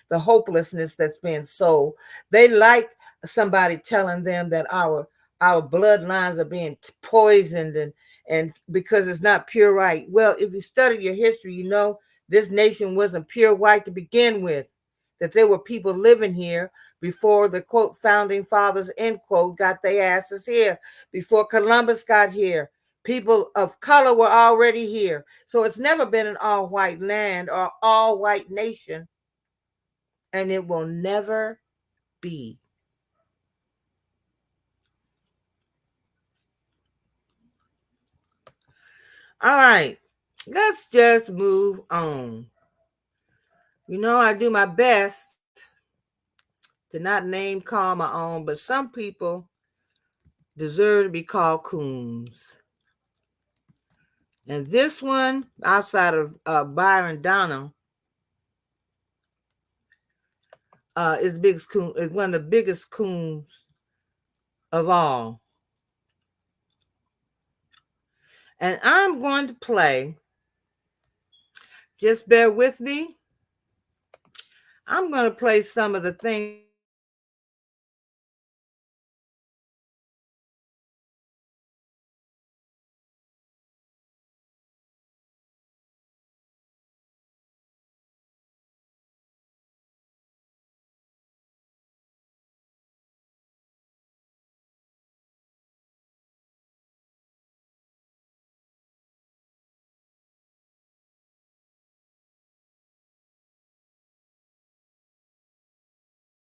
the hopelessness that's being sold. They like somebody telling them that our bloodlines are being poisoned and because it's not pure white. Well, if you study your history, you know this nation wasn't pure white to begin with, that there were people living here before the, quote, founding fathers, end quote, got their asses here, before Columbus got here. People of color were already here. So it's never been an all-white land or all-white nation, and it will never be. All right, let's just move on. You know, I do my best to not name call my own, but some people deserve to be called coons. And this one, outside of Byron Donald, is biggest coon, is one of the biggest coons of all. And I'm going to play. Just bear with me. I'm going to play some of the things.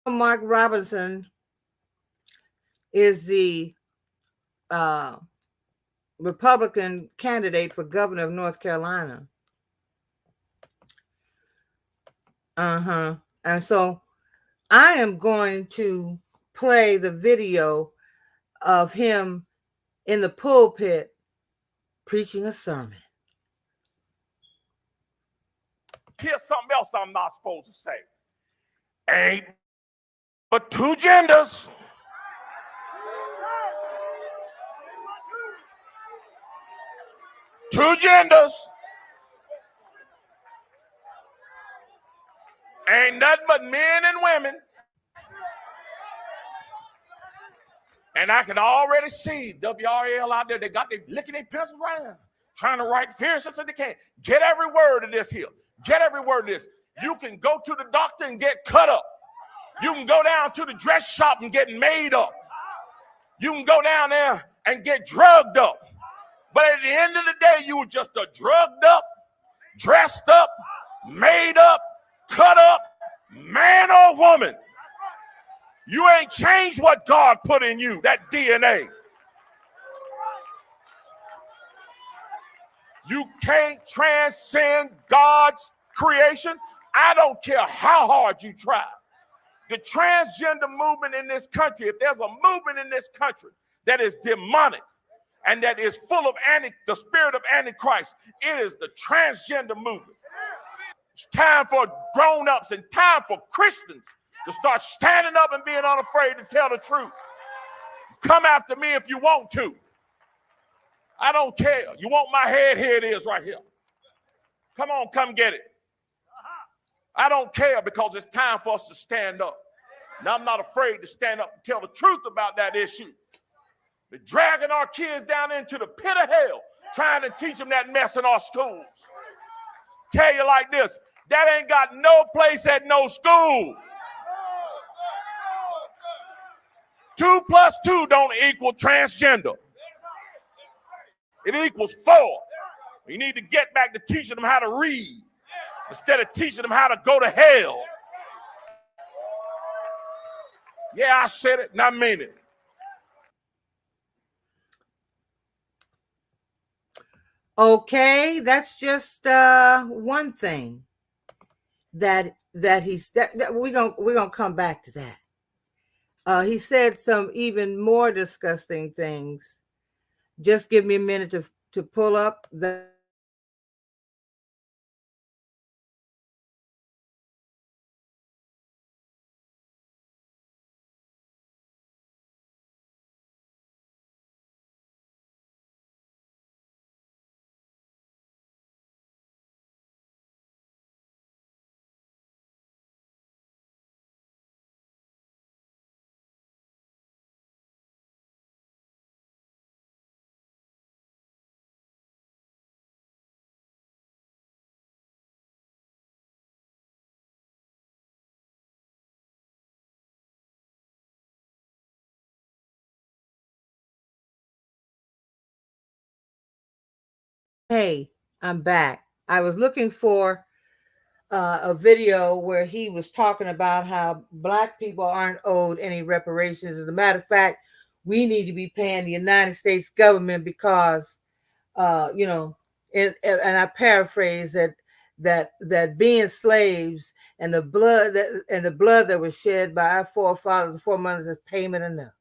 Mark Robinson is the Republican candidate for governor of North Carolina. And so I am going to play the video of him in the pulpit preaching a sermon.
Here's something else I'm not supposed to say. Ain't but two genders. Two genders. Ain't nothing but men and women. And I can already see WRL out there. They licking their pencils right now, trying to write fierce as they can. Get every word of this here. Get every word of this. You can go to the doctor and get cut up. You can go down to the dress shop and get made up. You can go down there and get drugged up. But at the end of the day, you were just a drugged up, dressed up, made up, cut up, man or woman. You ain't changed what God put in you, that DNA. You can't transcend God's creation. I don't care how hard you try. The transgender movement in this country, if there's a movement in this country that is demonic and that is full of the spirit of Antichrist, it is the transgender movement. It's time for grown-ups and time for Christians to start standing up and being unafraid to tell the truth. Come after me if you want to. I don't care. You want my head? Here it is right here. Come on, come get it. I don't care because it's time for us to stand up. Now, I'm not afraid to stand up and tell the truth about that issue. They're dragging our kids down into the pit of hell, trying to teach them that mess in our schools. Tell you like this, that ain't got no place at no school. 2 plus 2 don't equal transgender. It equals 4. We need to get back to teaching them how to read instead of teaching them how to go to hell. Yeah, I said it and I mean it.
Okay, that's just one thing that we're gonna come back to that. He said some even more disgusting things. Just give me a minute to pull up the. Hey, I'm back. I was looking for a video where he was talking about how Black people aren't owed any reparations. As a matter of fact, we need to be paying the United States government because, and I paraphrase that being slaves and the blood that was shed by our forefathers, the foremothers, is payment enough.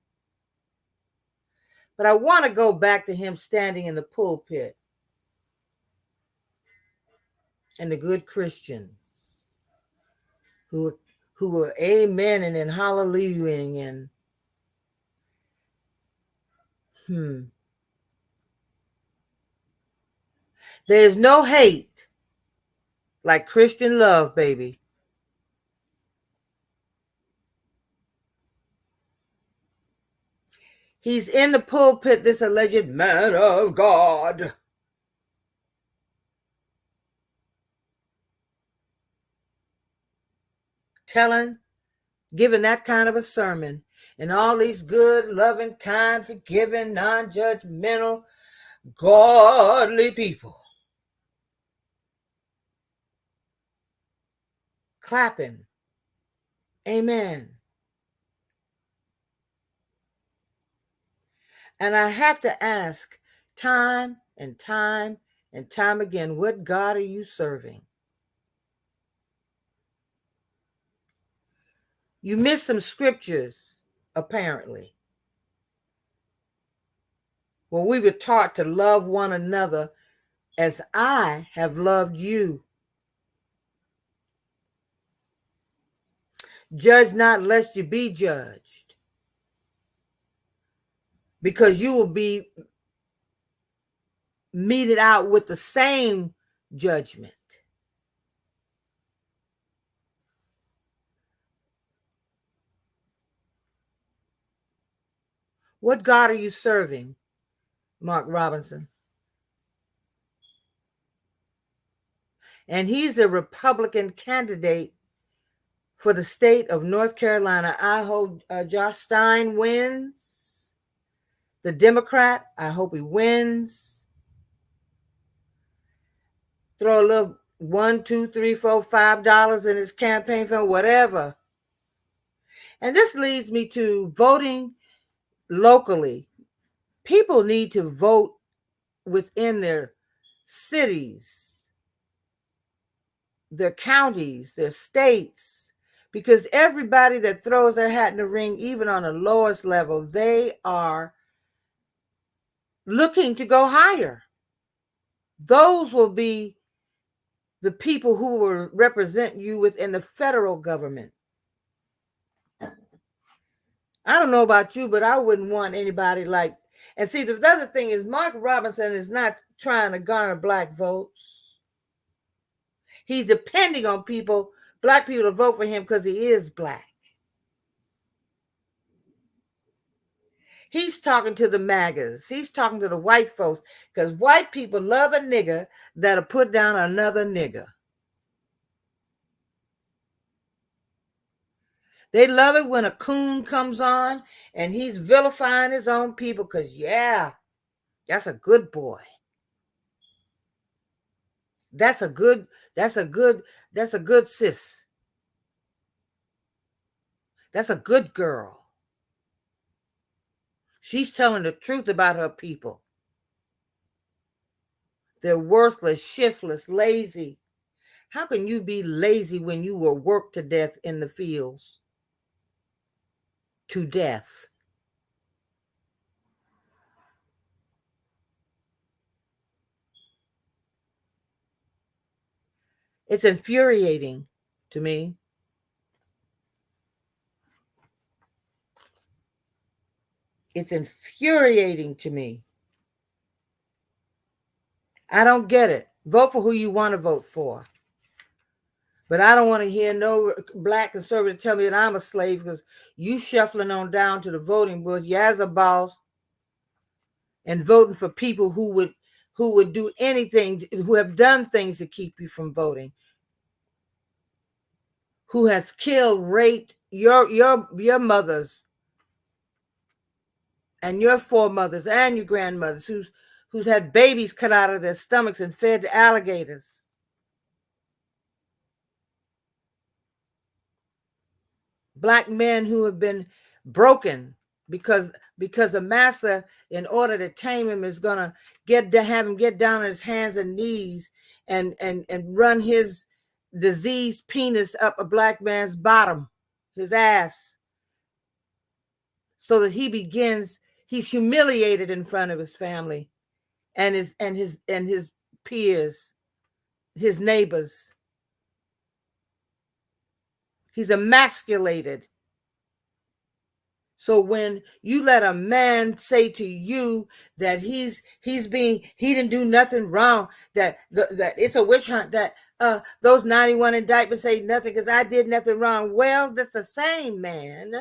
But I want to go back to him standing in the pulpit and the good Christians who were amening and hallelujahing and There's no hate like Christian love, baby. He's in the pulpit, this alleged man of God. Giving that kind of a sermon. And all these good, loving, kind, forgiving, non-judgmental, godly people clapping. Amen. And I have to ask time and time and time again, what God are you serving? You missed some scriptures, apparently. Well, we were taught to love one another as I have loved you. Judge not lest you be judged, because you will be meted out with the same judgment. What God are you serving, Mark Robinson? And he's a Republican candidate for the state of North Carolina. I hope Josh Stein wins. The Democrat, I hope he wins. Throw a little $1, $2, $3, $4, $5 in his campaign fund, whatever. And this leads me to voting locally. People need to vote within their cities, their counties, their states, because everybody that throws their hat in the ring, even on the lowest level, they are looking to go higher. Those will be the people who will represent you within the federal government. I don't know about you, but I wouldn't want anybody like, and see, the other thing is Mark Robinson is not trying to garner black votes. He's depending on black people to vote for him because he is black. He's talking to the MAGAs. He's talking to the white folks, because white people love a nigger that'll put down another nigger. They love it when a coon comes on and he's vilifying his own people, because, yeah, that's a good boy. That's a good sis. That's a good girl. She's telling the truth about her people. They're worthless, shiftless, lazy. How can you be lazy when you were worked to death in the fields? To death. It's infuriating to me. It's infuriating to me. I don't get it. Vote for who you want to vote for. But I don't want to hear no black conservative tell me that I'm a slave, because you shuffling on down to the voting booth, you as a boss, and voting for people who would do anything, who have done things to keep you from voting, who has killed, raped your mothers and your foremothers and your grandmothers, who's had babies cut out of their stomachs and fed to alligators. Black men who have been broken because the master, in order to tame him, is gonna have him get down on his hands and knees and run his diseased penis up a black man's bottom, his ass, so that he's humiliated in front of his family and his peers, his neighbors. He's emasculated. So when you let a man say to you that he didn't do nothing wrong, that it's a witch hunt, that those 91 indictments say nothing because I did nothing wrong. Well, that's the same man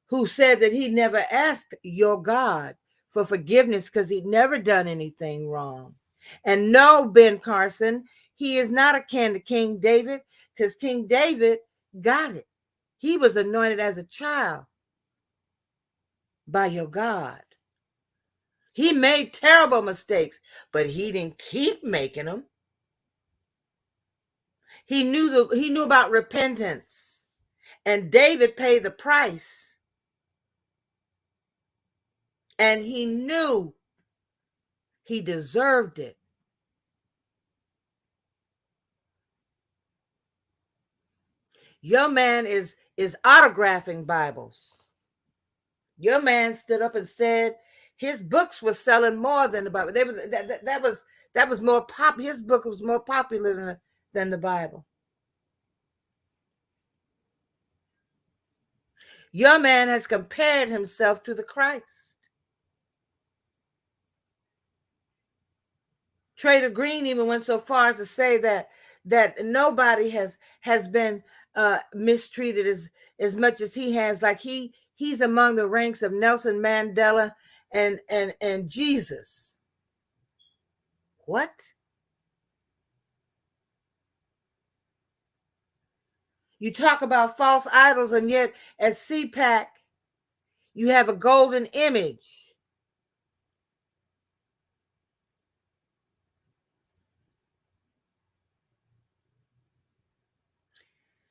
who said that he never asked your God for forgiveness because he'd never done anything wrong. And no, Ben Carson, he is not akin to King David, because King David got it. He was anointed as a child by your God. He made terrible mistakes, but he didn't keep making them. He knew about repentance, and David paid the price. And he knew he deserved it. Your man is autographing Bibles. Your man stood up and said his books were selling more than the Bible. That was more pop. His book was more popular than the Bible. Your man has compared himself to the Christ. Trader Green even went so far as to say that nobody has been mistreated as much as he has. Like he's among the ranks of Nelson Mandela and Jesus. What? You talk about false idols, and yet at CPAC you have a golden image.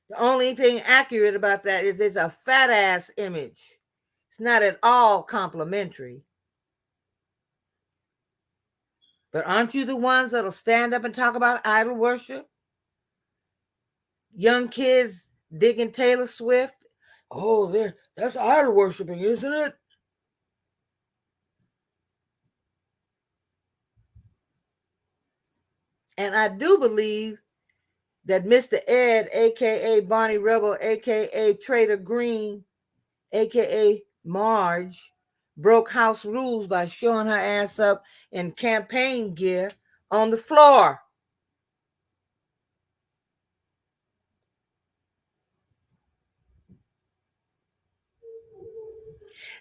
The only thing accurate about that is it's a fat ass image. It's not at all complimentary. But aren't you the ones that'll stand up and talk about idol worship? Young kids digging Taylor Swift. Oh, that's idol worshiping, isn't it? And I do believe that Mr. Ed, a.k.a. Barney Rebel, a.k.a. Trader Green, a.k.a. Marge, broke house rules by showing her ass up in campaign gear on the floor.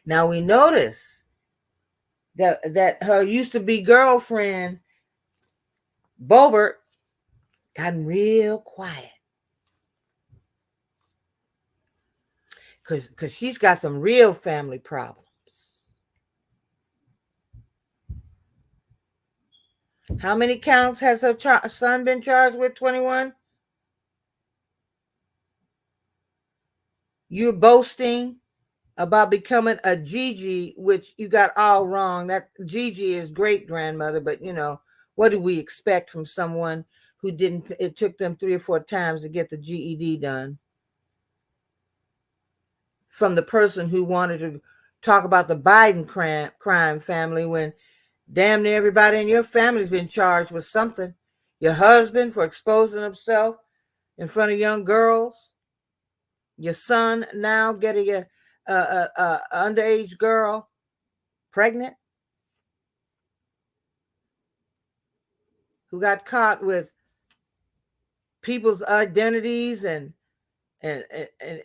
Now we notice that her used to be girlfriend, Bobert, gotten real quiet. Because she's got some real family problems. How many counts has her son been charged with? 21? You're boasting about becoming a Gigi, which you got all wrong. That Gigi is great grandmother, but what do we expect from someone who didn't? It took them 3 or 4 times to get the GED done. From the person who wanted to talk about the Biden crime family, when damn near everybody in your family's been charged with something. Your husband for exposing himself in front of young girls. Your son now getting a underage girl pregnant, who got caught with people's identities and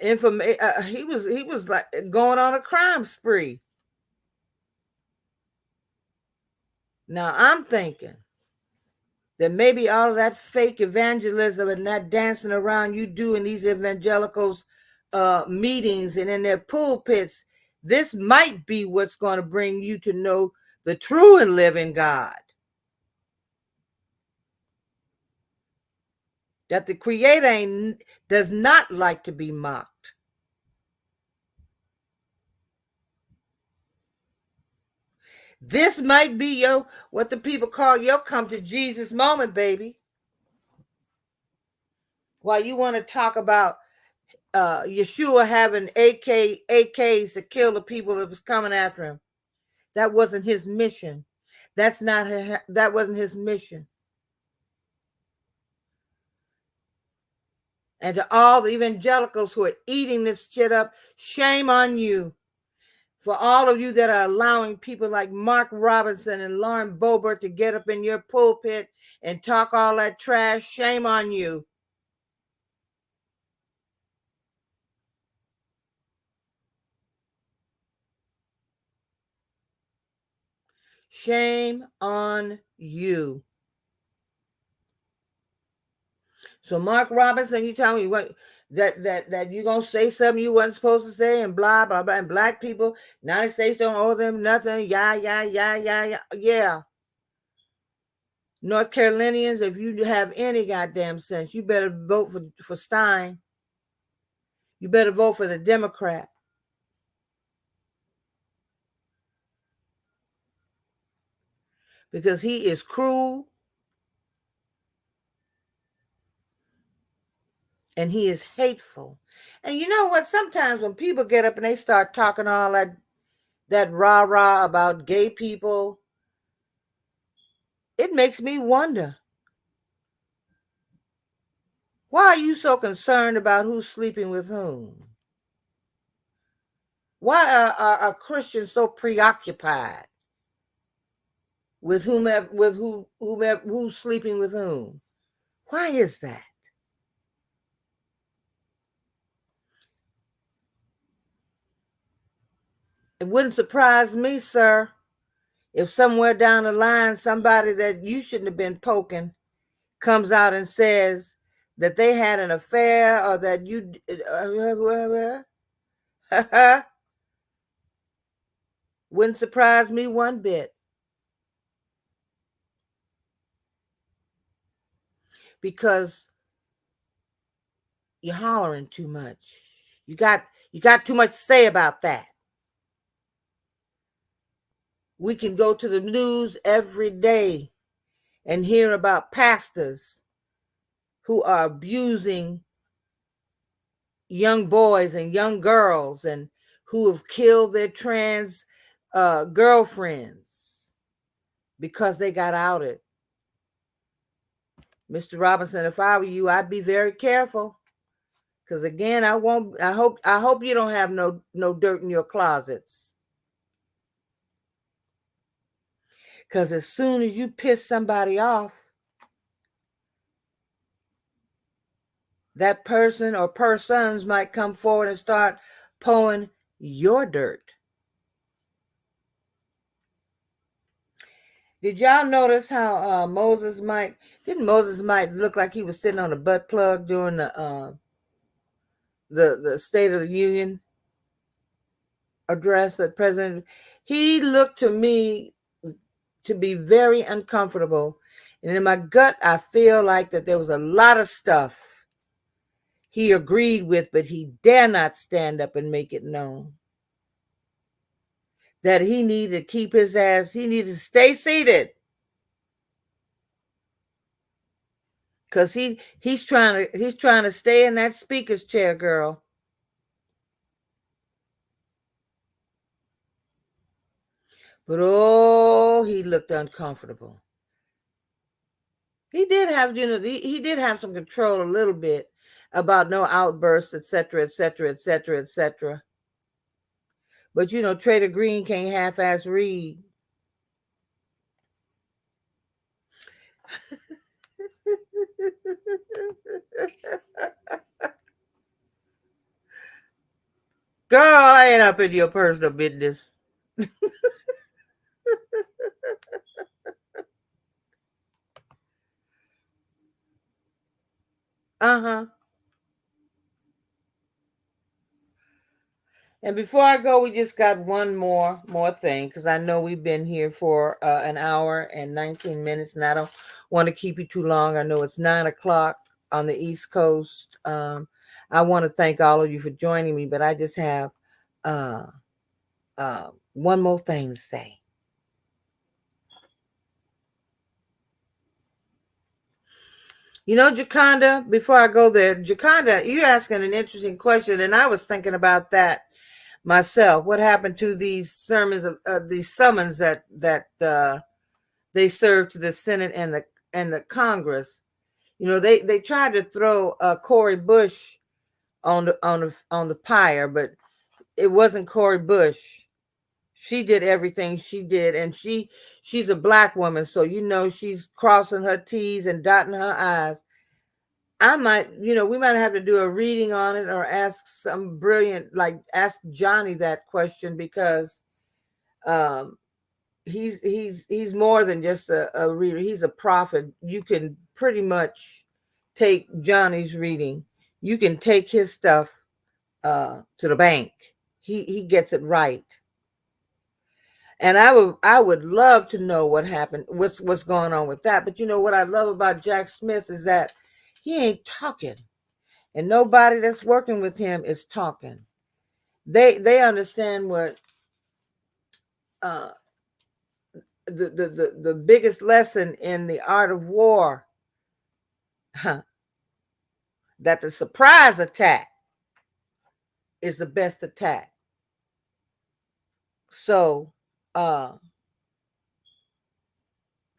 information. He was like going on a crime spree. Now I'm thinking that maybe all of that fake evangelism and that dancing around you do in these evangelicals' meetings and in their pulpits, this might be what's going to bring you to know the true and living God. That the Creator does not like to be mocked. This might be what the people call your come to Jesus moment, baby. While you want to talk about Yeshua having AKs to kill the people that was coming after him. That wasn't his mission. That wasn't his mission. And to all the evangelicals who are eating this shit up, shame on you. For all of you that are allowing people like Mark Robinson and Lauren Boebert to get up in your pulpit and talk all that trash, shame on you. Shame on you. So Mark Robinson, you tell me what that you gonna say something you wasn't supposed to say and blah blah blah, and black people, United States don't owe them nothing. Yeah. North Carolinians, if you have any goddamn sense, you better vote for Stein. You better vote for the Democrat. Because he is cruel and he is hateful. And you know what? Sometimes when people get up and they start talking all that rah-rah about gay people, it makes me wonder. Why are you so concerned about who's sleeping with whom? Why are Christians so preoccupied with who's sleeping with whom? Why is that? It wouldn't surprise me, sir, if somewhere down the line somebody that you shouldn't have been poking comes out and says that they had an affair or that you wouldn't surprise me one bit. Because you're hollering too much. You got too much to say about that. We can go to the news every day and hear about pastors who are abusing young boys and young girls and who have killed their trans girlfriends because they got outed. Mr. Robinson, if I were you, I'd be very careful. Because again, I hope you don't have no dirt in your closets. Because as soon as you piss somebody off, that person or persons might come forward and start pulling your dirt. Did y'all notice how Moses might look like he was sitting on a butt plug during the State of the Union address that President? He looked to me to be very uncomfortable. And in my gut, I feel like that there was a lot of stuff he agreed with, but he dare not stand up and make it known. That he needed to keep his ass, he needed to stay seated. Because he's trying to stay in that speaker's chair, girl. But oh, he looked uncomfortable. He did have, he did have some control a little bit about no outbursts, etc., etc., etc., etc. But Trader Green can't half-ass read. Girl, I ain't up in your personal business. Uh-huh. And before I go, we just got one more thing, because I know we've been here for an hour and 19 minutes, and I don't want to keep you too long. I know it's 9 o'clock on the East Coast. I want to thank all of you for joining me, but I just have one more thing to say. You know, Jaconda, before I go there, Jaconda, you're asking an interesting question, and I was thinking about that myself. What happened to these sermons, these summons that they served to the Senate and the Congress? You know, they tried to throw Cori Bush on the pyre, but it wasn't Cori Bush. She did everything she did, and she's a black woman, so you know she's crossing her T's and dotting her I's. I might, we might have to do a reading on it or ask some brilliant, like ask Johnny that question, because he's more than just a reader. He's a prophet. You can pretty much take Johnny's reading. You can take his stuff to the bank. He gets it right. And I would love to know what happened, what's going on with that. But you know what I love about Jack Smith is that he ain't talking, and nobody that's working with him is talking. They understand what the biggest lesson in the art of war, that the surprise attack is the best attack. So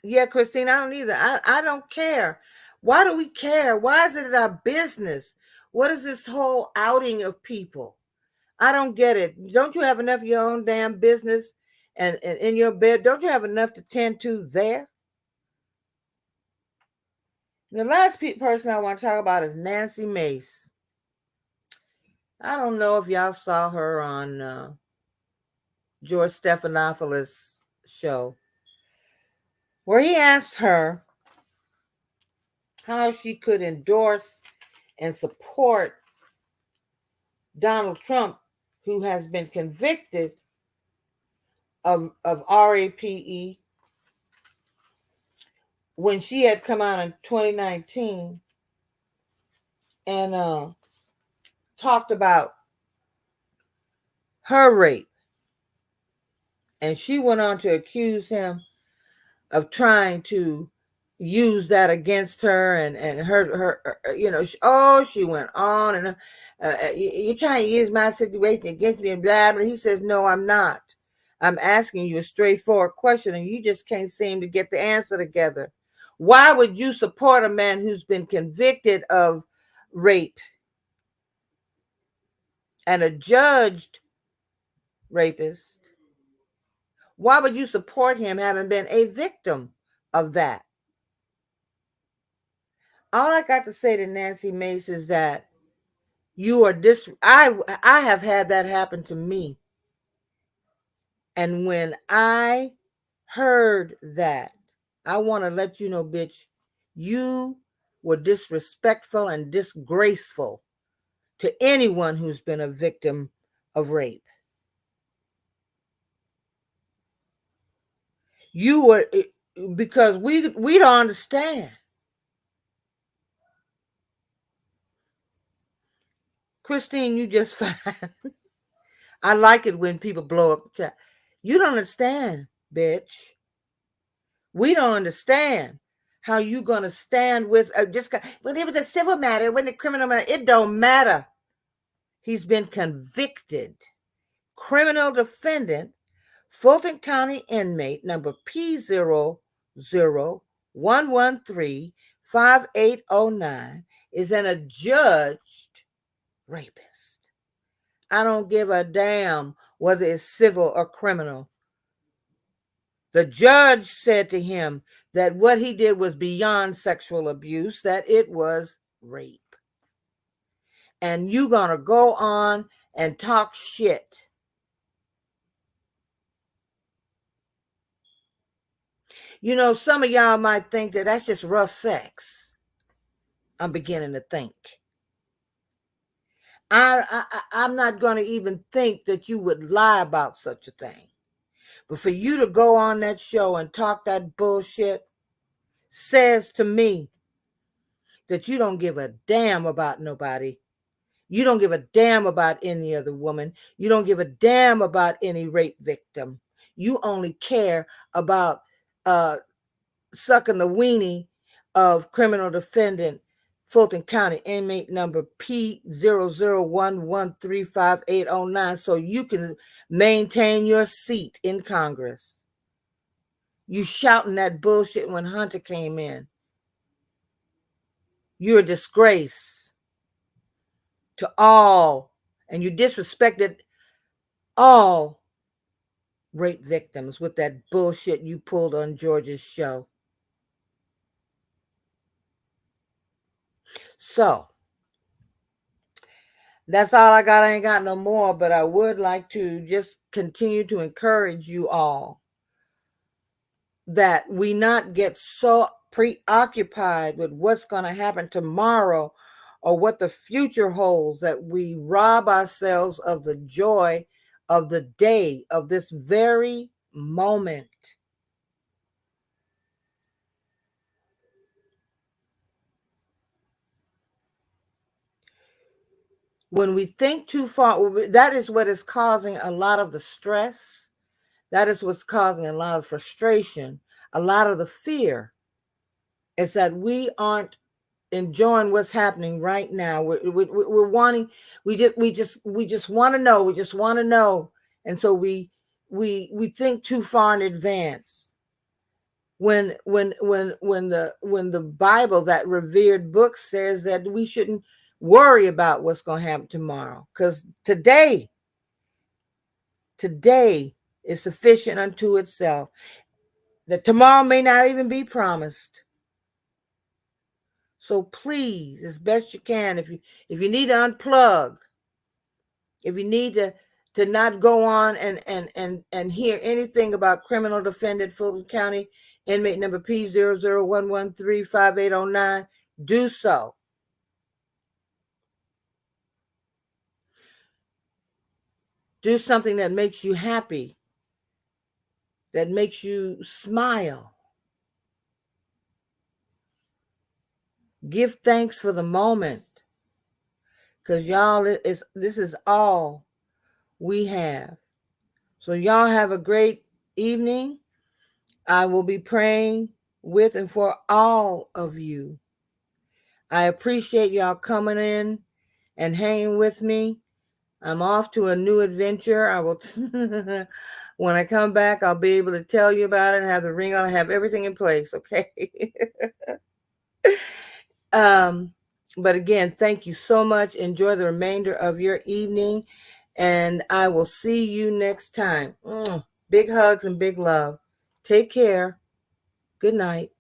yeah, Christine, I don't either. I don't care. Why do we care? Why is it our business? What is this whole outing of people? I don't get it. Don't you have enough of your own damn business and in your bed? Don't you have enough to tend to there? The last person I want to talk about is Nancy Mace. I don't know if y'all saw her on George Stephanopoulos' show, where he asked her how she could endorse and support Donald Trump, who has been convicted of RAPE, when she had come out in 2019 and talked about her rape. And she went on to accuse him of trying to use that against her and her she went on and you're trying to use my situation against me and blah, blah. He says, no, I'm not. I'm asking you a straightforward question and you just can't seem to get the answer together. Why would you support a man who's been convicted of rape and a judged rapist? Why would you support him having been a victim of that? All I got to say to Nancy Mace is that you are I have had that happen to me. And when I heard that, I want to let you know, bitch, you were disrespectful and disgraceful to anyone who's been a victim of rape. You were, because we don't understand. Christine, you just fine. I like it when people blow up the chat. You don't understand, bitch. We don't understand how you gonna stand with when it was a civil matter, when the criminal matter, it don't matter. He's been convicted. Criminal defendant, Fulton County inmate number P01135809 is an adjudged rapist. I don't give a damn whether it's civil or criminal. The judge said to him that what he did was beyond sexual abuse, that it was rape. And you gonna go on and talk shit. You know, some of y'all might think that that's just rough sex. I'm beginning to think. I'm not going to even think that you would lie about such a thing. But for you to go on that show and talk that bullshit says to me that you don't give a damn about nobody. You don't give a damn about any other woman. You don't give a damn about any rape victim. You only care about sucking the weenie of criminal defendant, Fulton County, inmate number P01135809, so you can maintain your seat in Congress. You shouting that bullshit when Hunter came in. You're a disgrace to all, and you disrespected all rape victims with that bullshit you pulled on George's show. So, that's all I got. I ain't got no more, but I would like to just continue to encourage you all that we not get so preoccupied with what's going to happen tomorrow or what the future holds that we rob ourselves of the joy of the day, of this very moment. When we think too far, that is what is causing a lot of the stress. That is what's causing a lot of frustration, a lot of the fear, is that we aren't enjoying what's happening right now. We're wanting, we just want to know. We just want to know, and so we think too far in advance. When the Bible, that revered book, says that we shouldn't worry about what's going to happen tomorrow, because today is sufficient unto itself. That tomorrow may not even be promised. So please, as best you can, if you need to unplug, if you need to not go on and hear anything about criminal defendant, Fulton County, inmate number P01135809, do so. Do something that makes you happy, that makes you smile. Give thanks for the moment, because y'all, this is all we have. So y'all have a great evening. I will be praying with and for all of you. I appreciate y'all coming in and hanging with me. I'm off to a new adventure. I will, when I come back, I'll be able to tell you about it and have the ring on, have everything in place, okay? But again, thank you so much. Enjoy the remainder of your evening, and I will see you next time. Big hugs and big love. Take care. Good night.